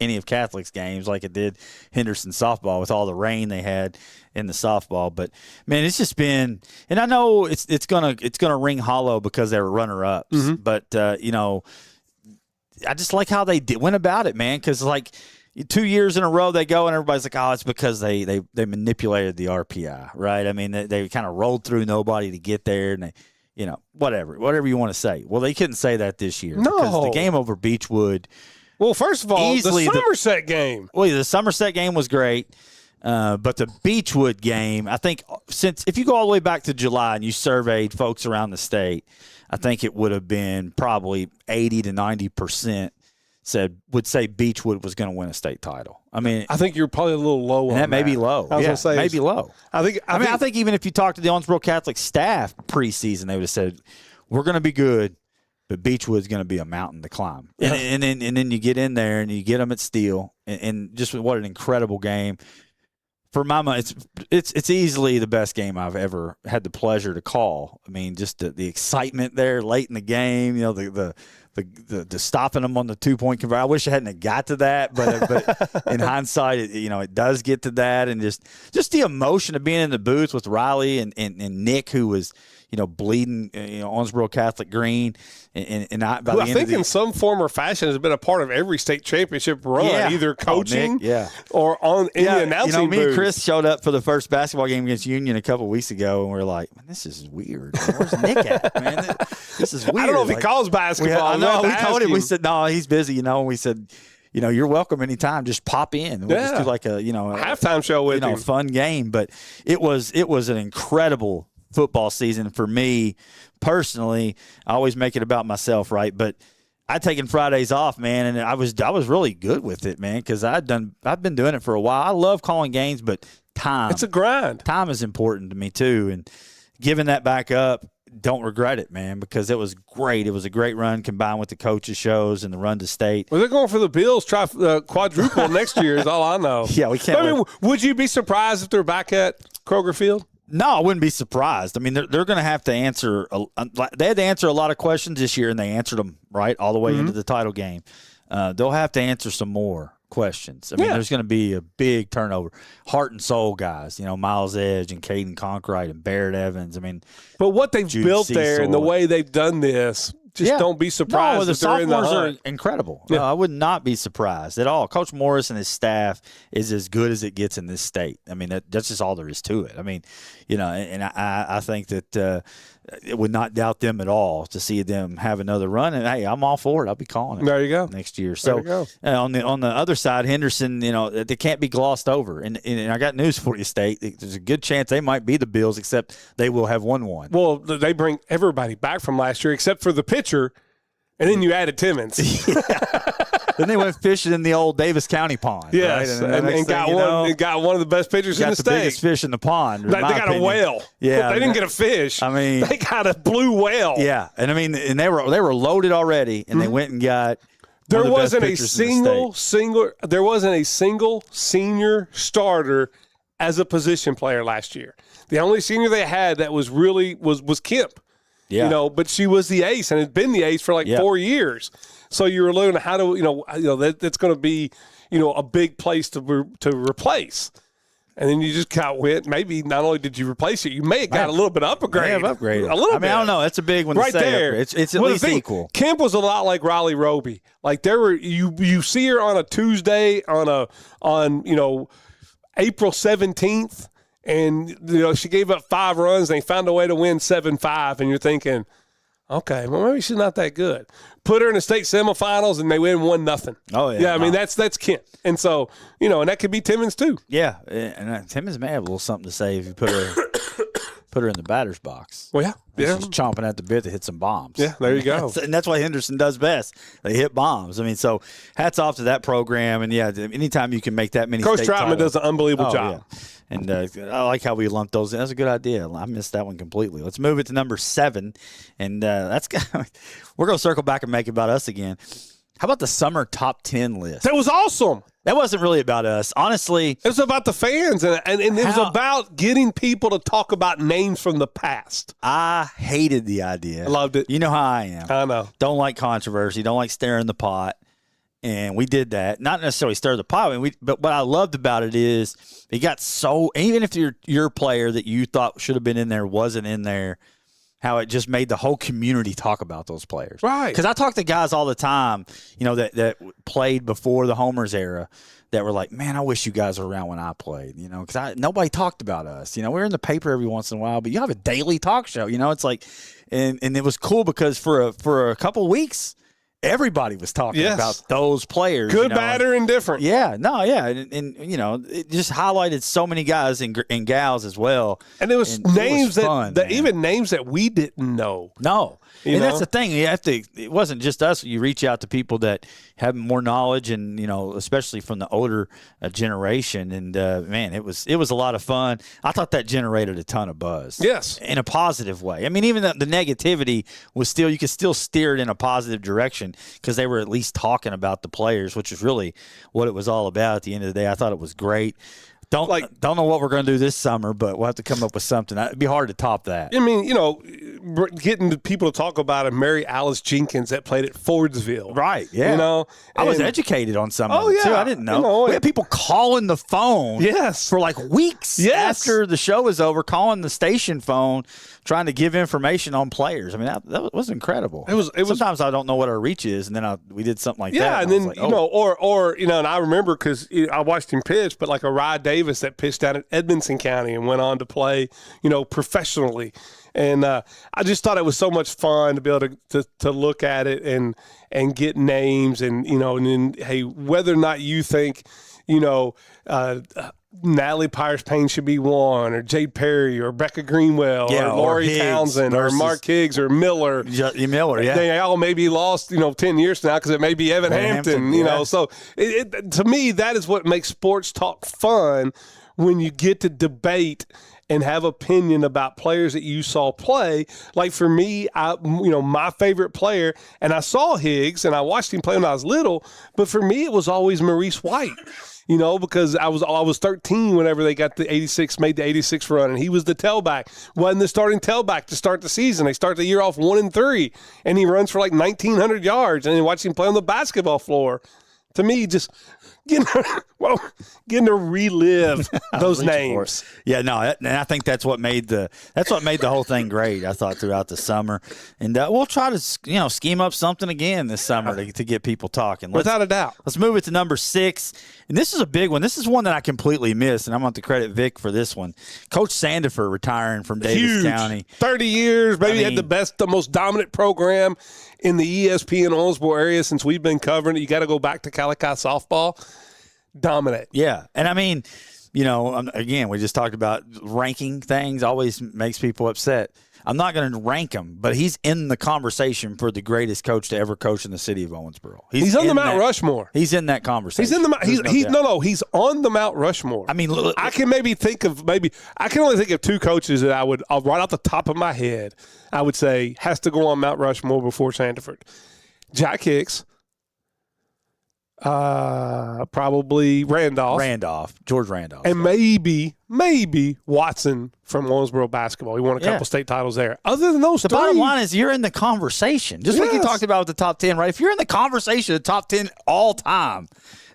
any of Catholic's games like it did Henderson softball with all the rain they had in the softball. But man, it's just been, and I know it's gonna ring hollow because they were runner-ups, but I just like how they went about it, man, because 2 years in a row they go and everybody's like, oh, it's because they manipulated the RPI, right? I mean, they kind of rolled through nobody to get there, and they, whatever you want to say. Well, they couldn't say that this year because the game over Beechwood. Well, first of all, the Somerset game. Well, the Somerset game was great, but the Beechwood game, I think, if you go all the way back to July and you surveyed folks around the state, I think it would have been probably 80 to 90%. Would say Beechwood was going to win a state title. I mean, I think you're probably a little low on that. That may be low. I was going to say maybe low. I think even if you talk to the Owensboro Catholic staff preseason, they would have said, "We're going to be good, but Beechwood's going to be a mountain to climb." Yeah. And then you get in there and you get them at Steele, and just what an incredible game. For my money, it's easily the best game I've ever had the pleasure to call. I mean, just the excitement there late in the game, the stopping them on the 2-point conversion. I wish I hadn't got to that, but in hindsight, it does get to that, and just the emotion of being in the booth with Riley and Nick, who was bleeding, Owensboro Catholic green, and I think in some form or fashion has been a part of every state championship run, either coaching or in the announcing me and Chris showed up for the first basketball game against Union a couple weeks ago, and we were like, man, this is weird. Where's Nick at, man? This is weird. I don't know if he calls basketball. We told him. We said, no, he's busy, and we said, you're welcome anytime. Just pop in. We'll just do like a halftime show with him. Fun game. But it was an incredible football season for me personally. I always make it about myself, right? But I'd taken Fridays off, man, and I was really good with it, man, because I've been doing it for a while. I love calling games, but time. It's a grind. Time is important to me too, and giving that back up, don't regret it, man, because it was great. It was a great run combined with the coaches' shows and the run to state. Well, they're going for the Bills quadruple next year is all I know. Yeah, we can't. I mean, would you be surprised if they're back at Kroger Field? No, I wouldn't be surprised. I mean, they're going to have to answer. They had to answer a lot of questions this year, and they answered them right all the way into the title game. They'll have to answer some more questions. I mean, there's going to be a big turnover. Heart and soul guys, Miles Edge and Caden Conkright and Barrett Evans. I mean, but what they've built there and the way they've done this, don't be surprised if they're in the hunt. The sophomores are incredible. I would not be surprised at all. Coach Morris and his staff is as good as it gets in this state. I mean, that's just all there is to it. I mean, and I think that it would not doubt them at all to see them have another run. And, hey, I'm all for it. I'll be calling it. There you go. Next year. So on the other side, Henderson, they can't be glossed over. And I got news for you, State. There's a good chance they might be the Bills, except they will have won one. Well, they bring everybody back from last year except for the pitcher. And then you added Timmons. Then they went fishing in the old Davis County pond. Yes, right? and got one of the best pitchers in the state. Got the biggest fish in the pond. They got a whale. Yeah, they didn't get a fish. I mean, they got a blue whale. Yeah, and I mean, and they were loaded already, and they went and got. There wasn't a single senior starter as a position player last year. The only senior they had that was really was Kemp. Yeah. But she was the ace and had been the ace for like 4 years. So you were learning how to, that's going to be, a big place to replace. And then you just went. Maybe not only did you replace it, you may have got a little bit upgrade. May have upgraded. A little bit. I don't know. That's a big one right to say. there. It's at least equal. Kemp was a lot like Riley Roby. Like there were you see her on a Tuesday on April 17th. And, she gave up 5 runs. And they found a way to win 7-5. And you're thinking, okay, well, maybe she's not that good. Put her in the state semifinals, and they win 1-0. Oh, yeah. Yeah, I mean, that's Kent. And so, and that could be Timmons, too. Yeah, and Timmons may have a little something to say if you put her in the batter's box. Well, yeah. She's chomping at the bit to hit some bombs. Yeah, there you go. And that's what Henderson does best. They hit bombs. I mean, so hats off to that program. And, yeah, anytime you can make that many Coach state Troutman titles, does an unbelievable job. Yeah. And I like how we lumped those in. That's a good idea. I missed that one completely. Let's move it to number 7. And we're going to circle back and make it about us again. How about the summer top 10 list? That was awesome. That wasn't really about us. Honestly. It was about the fans, and it was about getting people to talk about names from the past. I hated the idea. I loved it. You know how I am. I know. Don't like controversy. Don't like stirring the pot. And we did that. Not necessarily stir the pot. But what I loved about it is it got so – even if your player that you thought should have been in there wasn't in there, how it just made the whole community talk about those players. Right. Because I talk to guys all the time, that played before the Homers era that were like, man, I wish you guys were around when I played, because nobody talked about us. We're in the paper every once in a while, but you have a daily talk show. It's like and it was cool because for a couple of weeks – everybody was talking about those players. Good, bad, or indifferent. Yeah, no, yeah. And it just highlighted so many guys and gals as well. And it was names even names that we didn't know. No. That's the thing. You have to. It wasn't just us. You reach out to people that have more knowledge, and especially from the older generation. And man, it was a lot of fun. I thought that generated a ton of buzz. Yes, in a positive way. I mean, even the negativity was still, you could still steer it in a positive direction because they were at least talking about the players, which is really what it was all about. At the end of the day, I thought it was great. Don't know what we're going to do this summer, but we'll have to come up with something. It'd be hard to top that. I mean, getting people to talk about it. Mary Alice Jenkins that played at Fordsville. Right, yeah. I was educated on some of it, too. I didn't know. We had people calling the phone for like weeks after the show was over, calling the station phone, trying to give information on players. I mean, that was incredible. It was. Sometimes I don't know what our reach is, and then we did something like that. Yeah, and then, and I remember because I watched him pitch, but like a Rye Davis that pitched down at Edmonson County and went on to play, professionally. And I just thought it was so much fun to be able to look at it and get names and then, hey, whether or not you think, Natalie Pires-Payne should be one, or Jade Perry, or Becca Greenwell, or Lori Townsend, or Mark Higgs, or Miller. They all may be lost, 10 years now because it may be Evan Hampton, So to me, that is what makes sports talk fun, when you get to debate and have opinion about players that you saw play. Like for me, my favorite player, and I saw Higgs and I watched him play when I was little, but for me it was always Maurice White. Because I was 13 whenever they made the 86 run, and he was the tailback. Wasn't the starting tailback to start the season. They start the year off 1-3, and he runs for like 1,900 yards, and then watch him play on the basketball floor. To me, just getting to relive those names. Yeah, no, and I think that's what made the whole thing great. I thought throughout the summer, and we'll try to scheme up something again this summer to get people talking. Without a doubt. Let's move it to number 6, and this is a big one. This is one that I completely missed, and I'm going to credit Vic for this one. Coach Sandifer retiring from Davis County, 30 years, maybe had the most dominant program in the ESPN Owensboro area since we've been covering it. You got to go back to Calicut softball. Dominant. Yeah. And I mean, again, we just talked about ranking things always makes people upset. I'm not going to rank him, but he's in the conversation for the greatest coach to ever coach in the city of Owensboro. He's on the Mount Rushmore. He's in that conversation. He's in the he's on the Mount Rushmore. I mean, I can only think of two coaches that I would right off the top of my head I would say has to go on Mount Rushmore before Sandiford. Jack Hicks. Probably George Randolph. And maybe Watson from Owensboro basketball. He won a couple state titles there. Other than those the bottom line is you're in the conversation. Just like you talked about with the top 10, right? If you're in the conversation, the top 10 all time,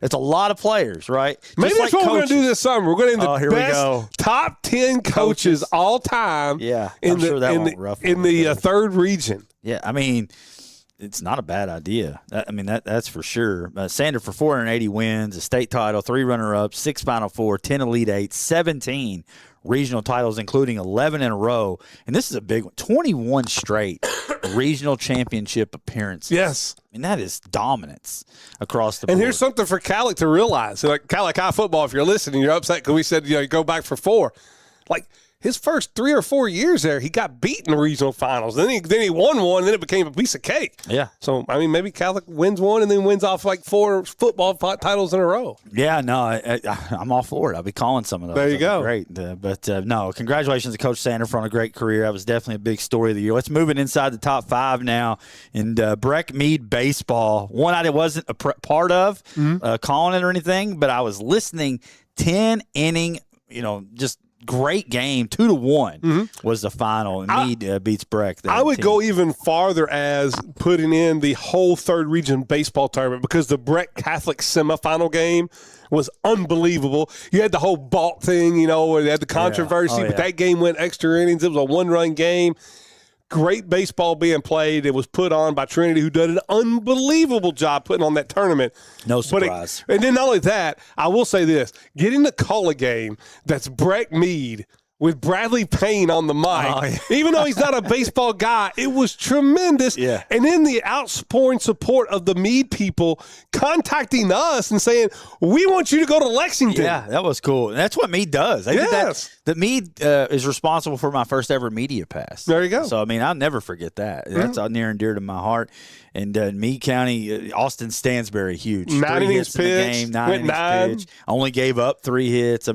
it's a lot of players, right? Maybe that's what we're going to do this summer. We're going to end the best top 10 coaches all time in the third region. Yeah, I mean – it's not a bad idea. That's for sure. Sander for 480 wins, a state title, 3 runner-ups, 6 Final Four, 10 Elite Eight, 17 regional titles, including 11 in a row. And this is a big one, 21 straight regional championship appearances. Yes. I mean, that is dominance across the board. And here's something for Calic to realize. Like Calic High football, if you're listening, you're upset because we said, you go back for 4. Like, his first 3 or 4 years there, he got beat in the regional finals. Then he won one, and then it became a piece of cake. Yeah. So, I mean, maybe Calic wins one and then wins off like 4 football titles in a row. Yeah, no, I'm all for it. I'll be calling some of those. There you go. Great. No, congratulations to Coach Sander for a great career. That was definitely a big story of the year. Let's move it inside the top 5 now. And Breck Mead baseball, one I wasn't a part of calling it or anything, but I was listening. 10 inning, just great game, 2-1 was the final, and Meade beats Breck. I would go even farther as putting in the whole third region baseball tournament because the Breck Catholic semifinal game was unbelievable. You had the whole Balk thing, where they had the controversy, but that game went extra innings. It was a 1-run game. Great baseball being played. It was put on by Trinity, who did an unbelievable job putting on that tournament. No surprise. And then not only that, I will say this. Getting to call a game that's Breck Mead with Bradley Payne on the mic, even though he's not a baseball guy, it was tremendous. Yeah. And then the outpouring support of the Meade people contacting us and saying, we want you to go to Lexington. Yeah, that was cool. And that's what Meade does. They did that. The Meade is responsible for my first ever media pass. There you go. So, I'll never forget that. That's near and dear to my heart. And Meade County, Austin Stansberry, huge. 9 innings pitched. In the game, 9 innings pitched. Only gave up 3 hits.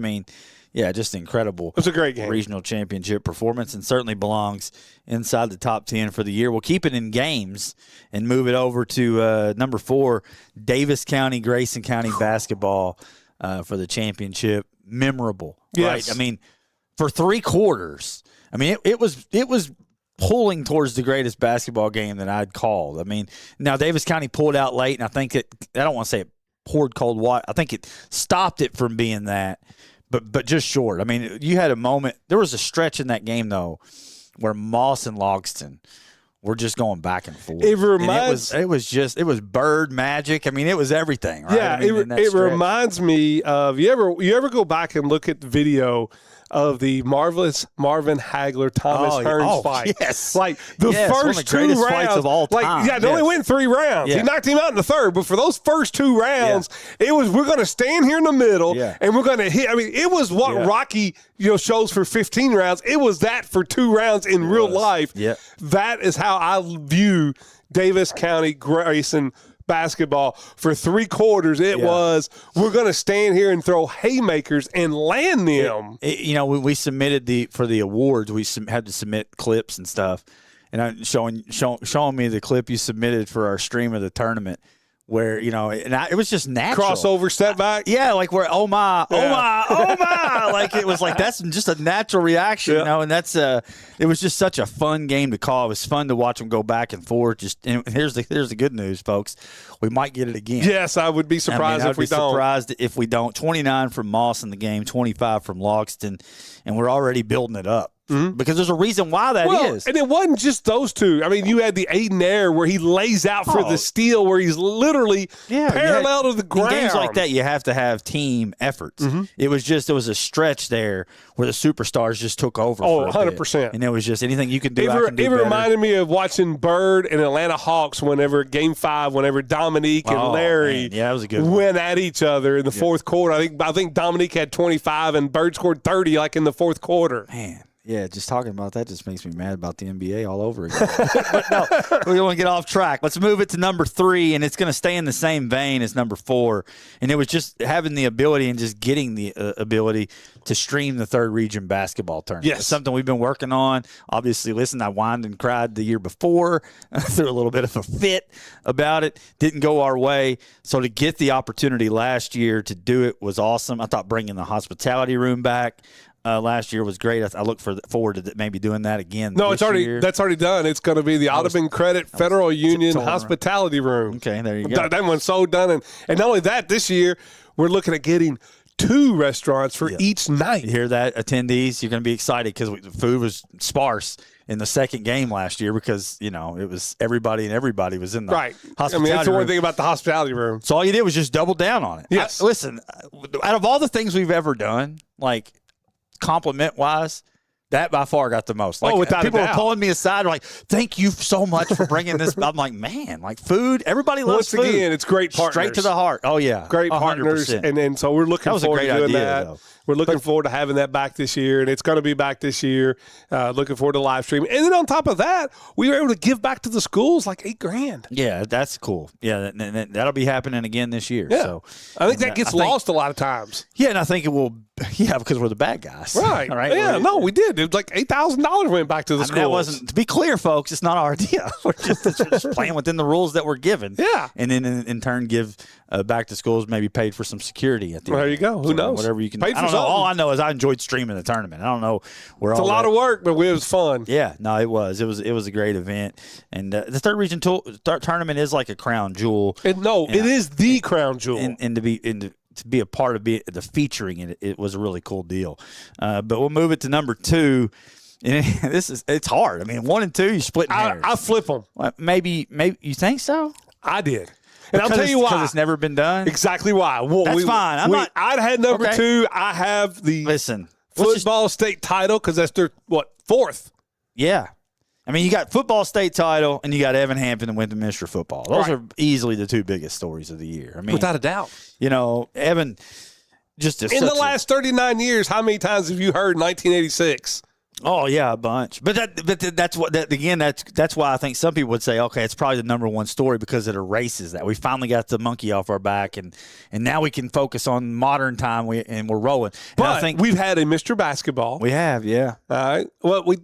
Yeah, just incredible. It was a great game. Regional championship performance, and certainly belongs inside the top 10 for the year. We'll keep it in games and move it over to number 4, Davis County, Grayson County basketball for the championship. Memorable, yes. Right? For 3 quarters, it was pulling towards the greatest basketball game that I'd called. Now Davis County pulled out late, and I think I don't want to say it poured cold water. I think it stopped it from being that. But just short. You had a moment. There was a stretch in that game, though, where Moss and Logston were just going back and forth. It reminds. It was bird magic. It was everything. Right? Yeah, it reminds me of you ever go back and look at the video of the marvelous Marvin Hagler Thomas Hearns fight. Yes, like the first 2 rounds fights of all time. They only went 3 rounds. Yeah. He knocked him out in the third, but for those first 2 rounds, it was we're going to stand here in the middle and we're going to hit. It was what Rocky shows for 15 rounds. It was that for 2 rounds in real life. Yeah, that is how I view Davis County Grayson basketball for 3 quarters. It was we're going to stand here and throw haymakers and land them. We submitted for the awards. We had to submit clips and stuff, and I'm showing me the clip you submitted for our stream of the tournament. Where it was just natural crossover step back, like where oh my, like it was like that's just a natural reaction, and that's it was just such a fun game to call. It was fun to watch them go back and forth. And here's the good news, folks, we might get it again. Yes, I would be surprised if we don't. Surprised if we don't. 29 from Moss in the game, 25 from Logston, and we're already building it up. Because there's a reason why that is. And it wasn't just those 2. You had the Aiden Air where he lays out for the steal where he's literally parallel to the ground. In games like that, you have to have team efforts. It was a stretch there where the superstars just took over for 100%. And it was just anything you can do, I can do It better. reminded me of watching Bird and Atlanta Hawks whenever Game 5, whenever Dominique and Larry that was a good went at each other in the fourth quarter. I think Dominique had 25 and Bird scored 30 like in the fourth quarter. Man. Yeah, just talking about that just makes me mad about the NBA all over again. But no, we don't want to get off track. Let's move it to number 3, and it's going to stay in the same vein as number 4. And it was just having the ability and just getting the ability to stream the third region basketball tournament. Yes. It's something we've been working on. Obviously, listen, I whined and cried the year before. Threw a little bit of a fit about it. Didn't go our way. So to get the opportunity last year to do it was awesome. I thought bringing the hospitality room back last year was great. I look forward to maybe doing that again. No, that's already done. It's going to be the Audubon Credit Federal Union Hospitality Room. Okay, there you go. That one's so done, and not only that, this year we're looking at getting 2 restaurants for each night. You hear that, attendees? You're going to be excited because the food was sparse in the second game last year because it was everybody was in the hospitality I mean, that's the one room. thing about the hospitality room. So all you did was just double down on it. Yes. Listen, out of all the things we've ever done, like compliment wise, that by far got the most. Like, without people a were doubt. pulling me aside, like, "Thank you so much for bringing this." I'm like, man, like food. Everybody loves food. Once again, it's great partners. Straight to the heart. Oh yeah, Great 100%. partners, and so we're looking forward to doing that. Though. We're looking forward to having that back this year, and it's going to be back this year. Looking forward to live stream, and then on top of that, we were able to give back to the schools like $8,000. Yeah, that's cool. Yeah, that'll be happening again this year. Yeah. So I think that gets lost a lot of times. Yeah, and I think it will. Yeah, because we're the bad guys. Right. Right. Yeah. No, we did. It was like $8,000 went back to the schools. That wasn't, to be clear, folks. It's not our idea. We're just playing within the rules that we're given. Yeah. And then in turn give back to schools, maybe paid for some security at the end. There you go. Who knows? Whatever you can. Paid I don't for know. something. All I know is I enjoyed streaming the tournament. I don't know where It's a lot of work, but it was fun. Yeah. No, it was. It was a great event, and the third region tournament is like a crown jewel. It is the crown jewel. And to be a part of the featuring it was a really cool deal. But we'll move it to number 2. And it's hard. I mean, 1 and 2, you split hairs. I flip them. Well, maybe you think so? I did. And I'll tell you why. Because it's never been done? Exactly why. Well, that's fine. I'd had number 2. I have the football state title because that's their, 4th? Yeah. I mean, you got football state title, and you got Evan Hampton and went to Mr. Football. Those are easily the 2 biggest stories of the year. I mean, without a doubt. Evan just in the last 39 years, how many times have you heard 1986? Oh yeah, a bunch. But that's why I think some people would say, okay, it's probably the number 1 story because it erases that. We finally got the monkey off our back, and now we can focus on modern time. And we're rolling. But I think we've had a Mr. Basketball. We have, yeah. All right. Well, we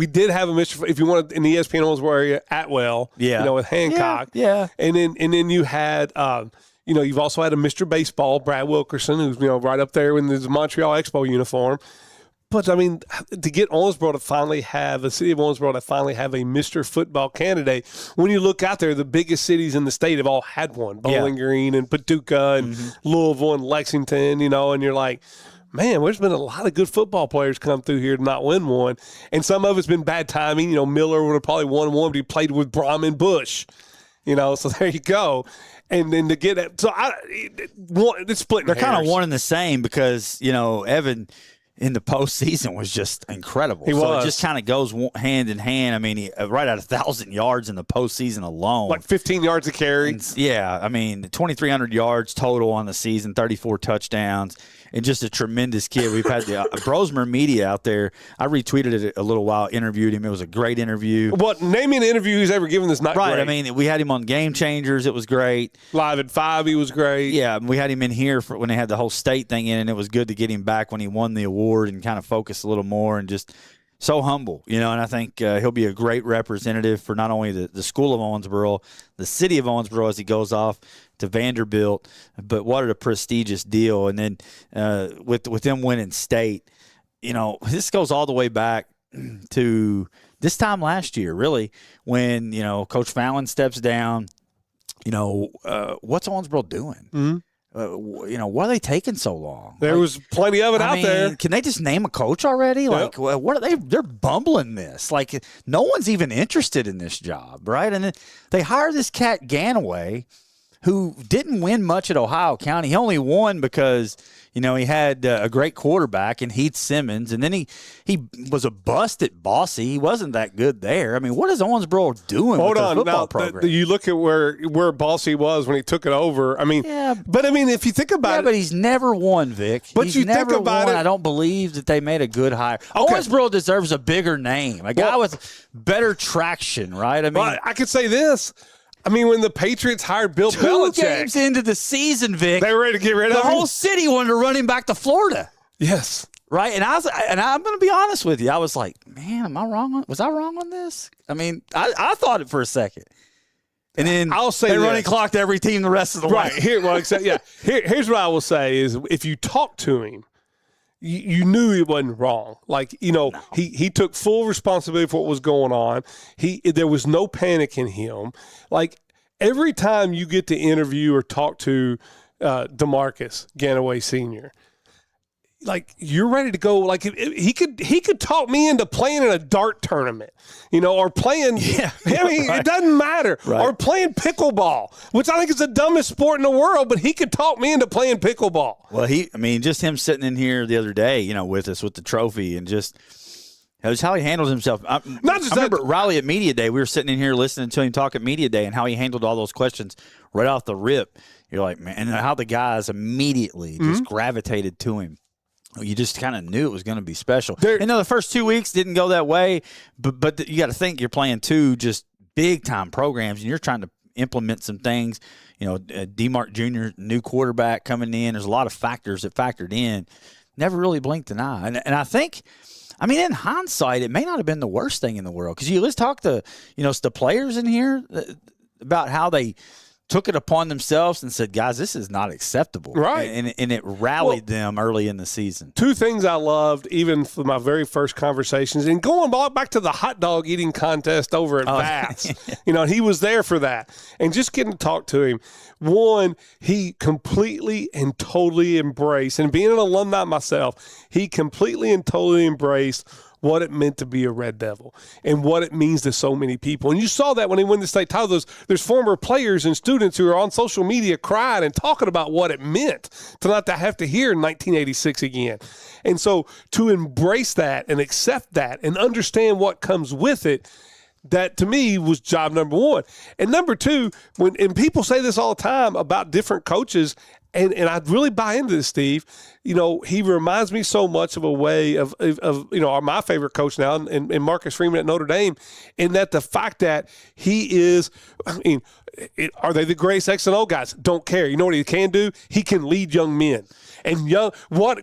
did have a Mr. If you wanted in the ESPN Owensboro area, Atwell. Yeah. With Hancock. Yeah. And then you had. You've also had a Mr. Baseball, Brad Wilkerson, who's right up there in his Montreal Expo uniform. But, I mean, to get Owensboro to finally have, the city of Owensboro to finally have a Mr. Football candidate, when you look out there, the biggest cities in the state have all had one. Bowling Green and Paducah and Louisville and Lexington, and you're like, man, there's been a lot of good football players come through here to not win one. And some of it's been bad timing. Miller would have probably won one, but he played with Brom and Bush. So there you go. And then to get it, so it's splitting. They're kind of one and the same because, Evan – in the postseason was just incredible. It just kind of goes hand in hand. I mean, he right at 1,000 yards in the postseason alone. Like 15 yards a carry. I mean, 2,300 yards total on the season, 34 touchdowns, and just a tremendous kid. We've had the Brosmer Media out there. I retweeted it a little while, interviewed him. It was a great interview. Name me an interview he's ever given that's not right. great. I mean, we had him on Game Changers. It was great. Live at 5, he was great. Yeah, we had him in here when they had the whole state thing in, and it was good to get him back when he won the award and kind of focus a little more and just so humble, and I think he'll be a great representative for not only the school of Owensboro, the city of Owensboro as he goes off to Vanderbilt, but what a prestigious deal. And then with them winning state, this goes all the way back to this time last year, really, when, Coach Fallon steps down, what's Owensboro doing? Mm-hmm. Why are they taking so long? There was plenty of it out there. Can they just name a coach already? Yep. Like, what are they? They're bumbling this. Like, no one's even interested in this job, right? And then they hire this cat Ganaway, who didn't win much at Ohio County. He only won because he had a great quarterback in Heath Simmons, and then he was a bust at Bosse. He wasn't that good there. I mean, what is Owensboro doing with the football program? You look at where Bosse was when he took it over. I mean, but I mean, if you think about it, but he's never won, Vic. But you think about it, I don't believe that they made a good hire. Okay. Owensboro deserves a bigger name, a guy with better traction, right? I mean, I could say this. I mean, when the Patriots hired Bill Belichick, 2 games into the season, Vic, they were ready to get rid of him. The whole city wanted to run him back to Florida. Yes, right. And I'm going to be honest with you. I was like, man, am I wrong? Was I wrong on this? I mean, I thought it for a second, and then I'll say they running clock to every team the rest of the way. Here's what I will say is, if you talk to him, you knew he wasn't wrong. Like, he took full responsibility for what was going on. There was no panic in him. Like, every time you get to interview or talk to DeMarcus Ganaway Sr., like, you're ready to go. Like, he could talk me into playing in a dart tournament, or playing. Yeah, I mean, right. It doesn't matter. Right. Or playing pickleball, which I think is the dumbest sport in the world. But he could talk me into playing pickleball. Well, just him sitting in here the other day, with us with the trophy, and just how he handles himself. I remember Riley at Media Day. We were sitting in here listening to him talk at Media Day, and how he handled all those questions right off the rip. You're like, man, and how the guys immediately just gravitated to him. You just kind of knew it was going to be special. The first 2 weeks didn't go that way, but you got to think you're playing two just big-time programs, and you're trying to implement some things. DeMarc Jr., new quarterback coming in. There's a lot of factors that factored in. Never really blinked an eye. And I think, in hindsight, it may not have been the worst thing in the world, because let's talk to, the players in here about how they – took it upon themselves and said, guys, this is not acceptable. Right. And it rallied them early in the season. Two things I loved, even from my very first conversations, and going back to the hot dog eating contest over at Bass. He was there for that. And just getting to talk to him. One, he completely and totally embraced, and being an alumni myself, he completely and totally embraced what it meant to be a Red Devil and what it means to so many people. And you saw that when he won the state title. There's former players and students who are on social media crying and talking about what it meant to not to have to hear 1986 again. And so to embrace that and accept that and understand what comes with it, that to me was job number one. And number two, and people say this all the time about different coaches, and I really buy into this, Steve. He reminds me so much of a way of my favorite coach now, and Marcus Freeman at Notre Dame, in that the fact that he is, are they the greatest X and O guys? Don't care. You know what he can do? He can lead young men. And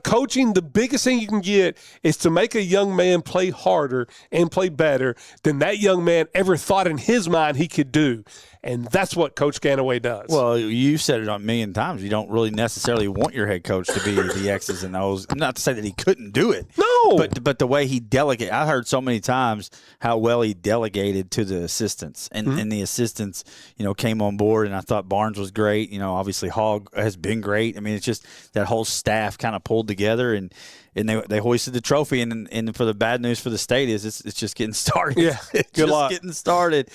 coaching, the biggest thing you can get is to make a young man play harder and play better than that young man ever thought in his mind he could do. And that's what Coach Ganaway does. Well, you said it a million times. You don't really necessarily want your head coach to be the X's and O's. Not to say that he couldn't do it. No. But the way he delegated, I heard so many times how well he delegated to the assistants. And the assistants, came on board, and I thought Barnes was great. Obviously Hogg has been great. It's just that whole staff kind of pulled together, and they hoisted the trophy. And for the bad news for the state is it's just getting started. Yeah, good luck. Getting started.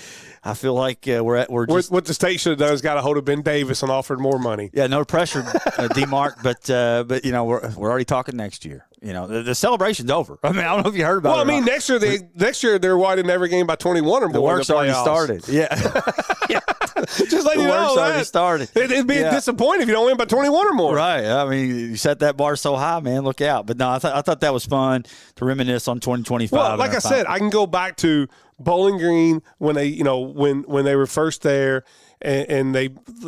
I feel like what the state should have done is got a hold of Ben Davis and offered more money. Yeah, no pressure, DeMarc, but we're already talking next year. The celebration's over. I don't know if you heard about it. Well, next year they're winning every game by 21 or more. The work's already started. Yeah. Just letting you know work's already started. It'd be disappointing if you don't win by 21 or more. Right. You set that bar so high, man. Look out. But no, I thought that was fun to reminisce on 2025. Well, like I said, I can go back to Bowling Green when they, when they were first there, and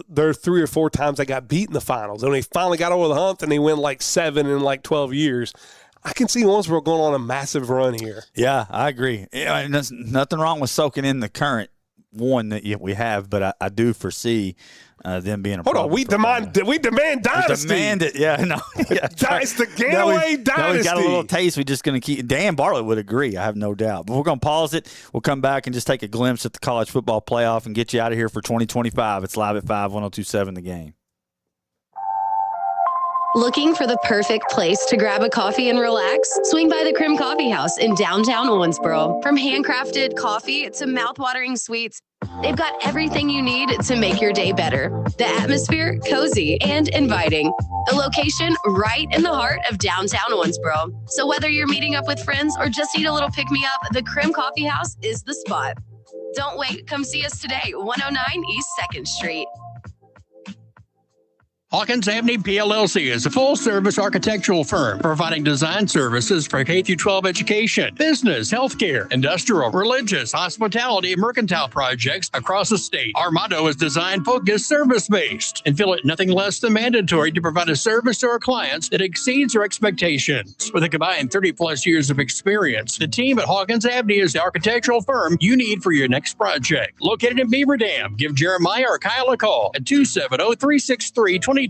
there 3 or 4 times they got beat in the finals, and they finally got over the hump, and they win like 7 in 12 years. I can see Owensboro going on a massive run here. Yeah, I agree. There's nothing wrong with soaking in the current one that we have, but I do foresee them being a problem. Hold on, we demand dynasty. Demand it, yeah, no, yeah. It's the Ganaway dynasty. We got a little taste. We're just going to keep. Dan Bartlett would agree, I have no doubt. But we're going to pause it. We'll come back and just take a glimpse at the college football playoff and get you out of here for 2025. It's live at 5, 102.7 The Game. Looking for the perfect place to grab a coffee and relax? Swing by the Crim Coffee House in downtown Owensboro. From handcrafted coffee to mouthwatering sweets, they've got everything you need to make your day better. The atmosphere, cozy and inviting. The location right in the heart of downtown Owensboro. So whether you're meeting up with friends or just need a little pick-me-up, the Crim Coffee House is the spot. Don't wait. Come see us today, 109 East 2nd Street. Hawkins Avenue PLLC is a full-service architectural firm providing design services for K-12 education, business, healthcare, industrial, religious, hospitality, and mercantile projects across the state. Our motto is design-focused, service-based, and feel it nothing less than mandatory to provide a service to our clients that exceeds our expectations. With a combined 30-plus years of experience, the team at Hawkins Avenue is the architectural firm you need for your next project. Located in Beaver Dam, give Jeremiah or Kyle a call at 270-363-2235.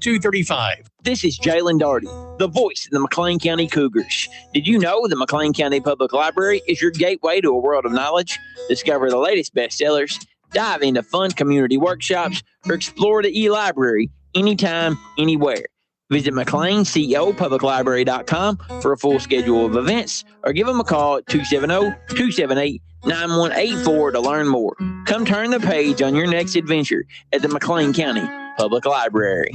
This is Jalen Darty, the voice of the McLean County Cougars. Did you know the McLean County Public Library is your gateway to a world of knowledge? Discover the latest bestsellers, dive into fun community workshops, or explore the e-library anytime, anywhere. Visit McLeanCEOPublicLibrary.com for a full schedule of events, or give them a call at 270-278-9184 to learn more. Come turn the page on your next adventure at the McLean County Public Library.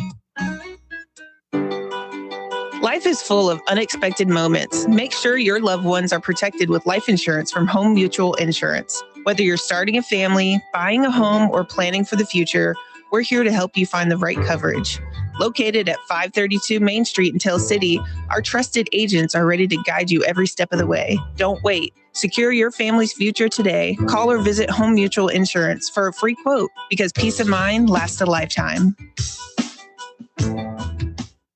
Life is full of unexpected moments. Make sure your loved ones are protected with life insurance from Home Mutual Insurance. Whether you're starting a family, buying a home, or planning for the future, we're here to help you find the right coverage. Located at 532 Main Street in Tell City, our trusted agents are ready to guide you every step of the way. Don't wait. Secure your family's future today. Call or visit Home Mutual Insurance for a free quote, because peace of mind lasts a lifetime.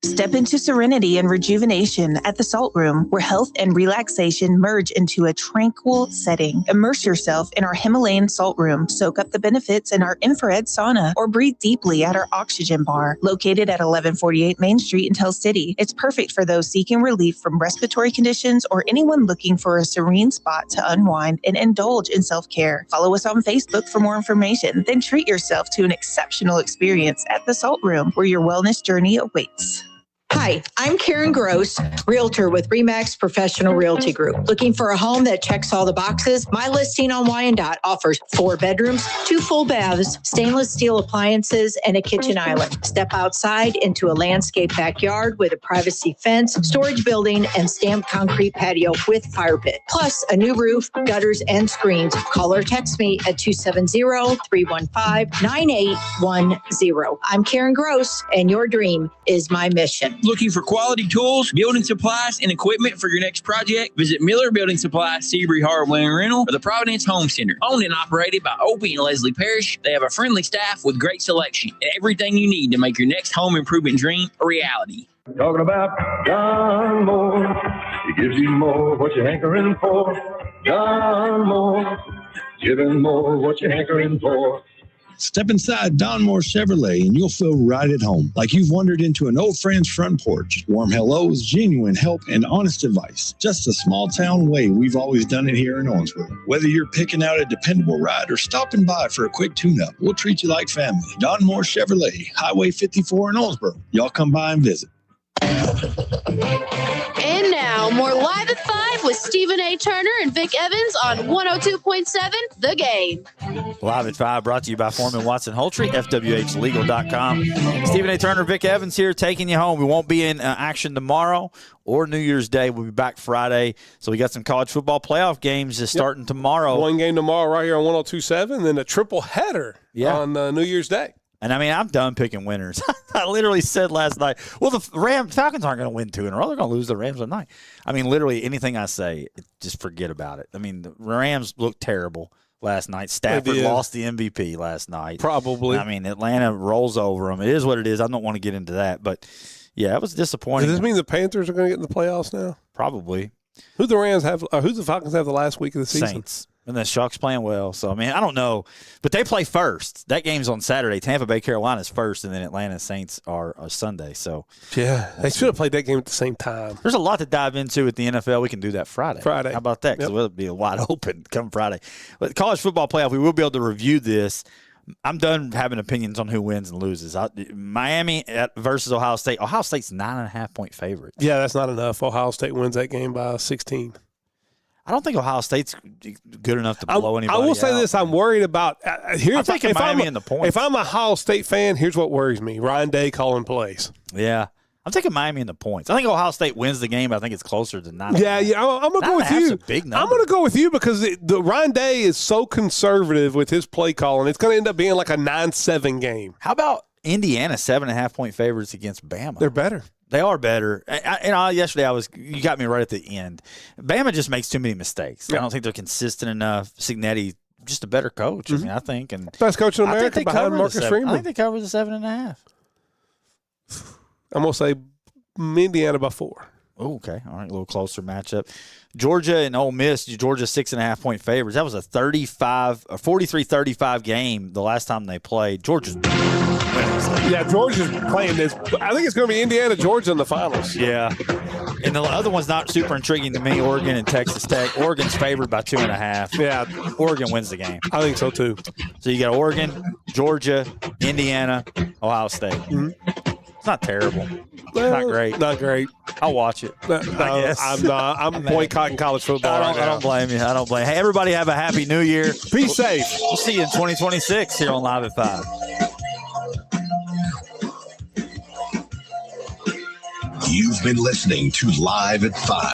Step into serenity and rejuvenation at the Salt Room, where health and relaxation merge into a tranquil setting. Immerse yourself in our Himalayan Salt Room, soak up the benefits in our infrared sauna, or breathe deeply at our Oxygen Bar. Located at 1148 Main Street in Tell City, it's perfect for those seeking relief from respiratory conditions or anyone looking for a serene spot to unwind and indulge in self-care. Follow us on Facebook for more information. Then treat yourself to an exceptional experience at the Salt Room, where your wellness journey awaits. Hi, I'm Karen Gross, realtor with RE/MAX Professional Realty Group. Looking for a home that checks all the boxes? My listing on Wyandotte offers 4 bedrooms, 2 full baths, stainless steel appliances, and a kitchen island. Step outside into a landscape backyard with a privacy fence, storage building, and stamped concrete patio with fire pit. Plus a new roof, gutters, and screens. Call or text me at 270-315-9810. I'm Karen Gross, and your dream is my mission. Looking for quality tools, building supplies, and equipment for your next project? Visit Miller Building Supply, Seabury Hardware and Rental, or the Providence Home Center. Owned and operated by Opie and Leslie Parrish, they have a friendly staff with great selection and everything you need to make your next home improvement dream a reality. Talking about John Moore, he gives you more what you're hankering for. John Moore, giving more what you're hankering for. Step inside Don Moore Chevrolet and you'll feel right at home, like you've wandered into an old friend's front porch. Warm hellos, genuine help, and honest advice. Just a small town way we've always done it here in Owensboro. Whether you're picking out a dependable ride or stopping by for a quick tune-up, we'll treat you like family. Don Moore Chevrolet, Highway 54 in Owensboro. Y'all come by and visit. And now, more Live at 5 with Stephen A. Turner and Vic Evans on 102.7 The Game. Live at 5 brought to you by Foreman Watson Holtry, FWHlegal.com. Stephen A. Turner, Vic Evans here taking you home. We won't be in action tomorrow or New Year's Day. We'll be back Friday. So we got some college football playoff games starting tomorrow. One game tomorrow right here on 102.7, then a triple header on New Year's Day. And, I mean, I'm done picking winners. I literally said last night, well, the Falcons aren't going to win 2 in a row. They're going to lose the Rams tonight. I mean, literally anything I say, just forget about it. I mean, the Rams looked terrible last night. Stafford lost the MVP last night. Probably. I mean, Atlanta rolls over them. It is what it is. I don't want to get into that. But, yeah, it was disappointing. Does this mean the Panthers are going to get in the playoffs now? Probably. Who the Falcons have the last week of the season? Saints. And the Sharks playing well. So, I mean, I don't know. But they play first. That game's on Saturday. Tampa Bay, Carolina's first, and then Atlanta Saints are Sunday. So, yeah, they should have played that game at the same time. There's a lot to dive into at the NFL. We can do that Friday. How about that? Because it'll be wide open come Friday. But college football playoff, we will be able to review this I'm done having opinions on who wins and loses. Miami versus Ohio State. Ohio State's 9.5-point favorite. Yeah, that's not enough. Ohio State wins that game by 16. I don't think Ohio State's good enough to blow anybody I will say out. this. I'm worried about I'm taking Miami in the points. If I'm a Ohio State fan, here's what worries me. Ryan Day calling plays. Yeah. I'm taking Miami in the points. I think Ohio State wins the game, but I think it's closer to 9. Yeah. I'm going to go with you. A big number. I'm going to go with you because the Ryan Day is so conservative with his play calling. It's going to end up being like a 9-7 game. How about Indiana 7.5-point favorites against Bama? They're better. They are better. Yesterday, you got me right at the end. Bama just makes too many mistakes. Yeah. I don't think they're consistent enough. Signetti, just a better coach. Mm-hmm. I mean, I think. And best coach in America behind Marcus Freeman. I think they cover the 7.5. I'm going to say Indiana by 4. Oh, okay. All right, a little closer matchup. Georgia and Ole Miss, Georgia 6.5-point favorites. That was a 43-35 game the last time they played. Georgia's Yeah, Georgia's playing this. I think it's going to be Indiana, Georgia in the finals. Yeah. And the other one's not super intriguing to me, Oregon and Texas Tech. Oregon's favored by 2.5. Yeah. Oregon wins the game. I think so, too. So you got Oregon, Georgia, Indiana, Ohio State. Mm-hmm. It's not terrible. Not great. Not great. I'll watch it. I guess. I'm not. I'm boycotting college football I don't blame you. I don't blame you. Hey, everybody have a happy new year. Be safe. We'll see you in 2026 here on Live at 5. You've been listening to Live at 5.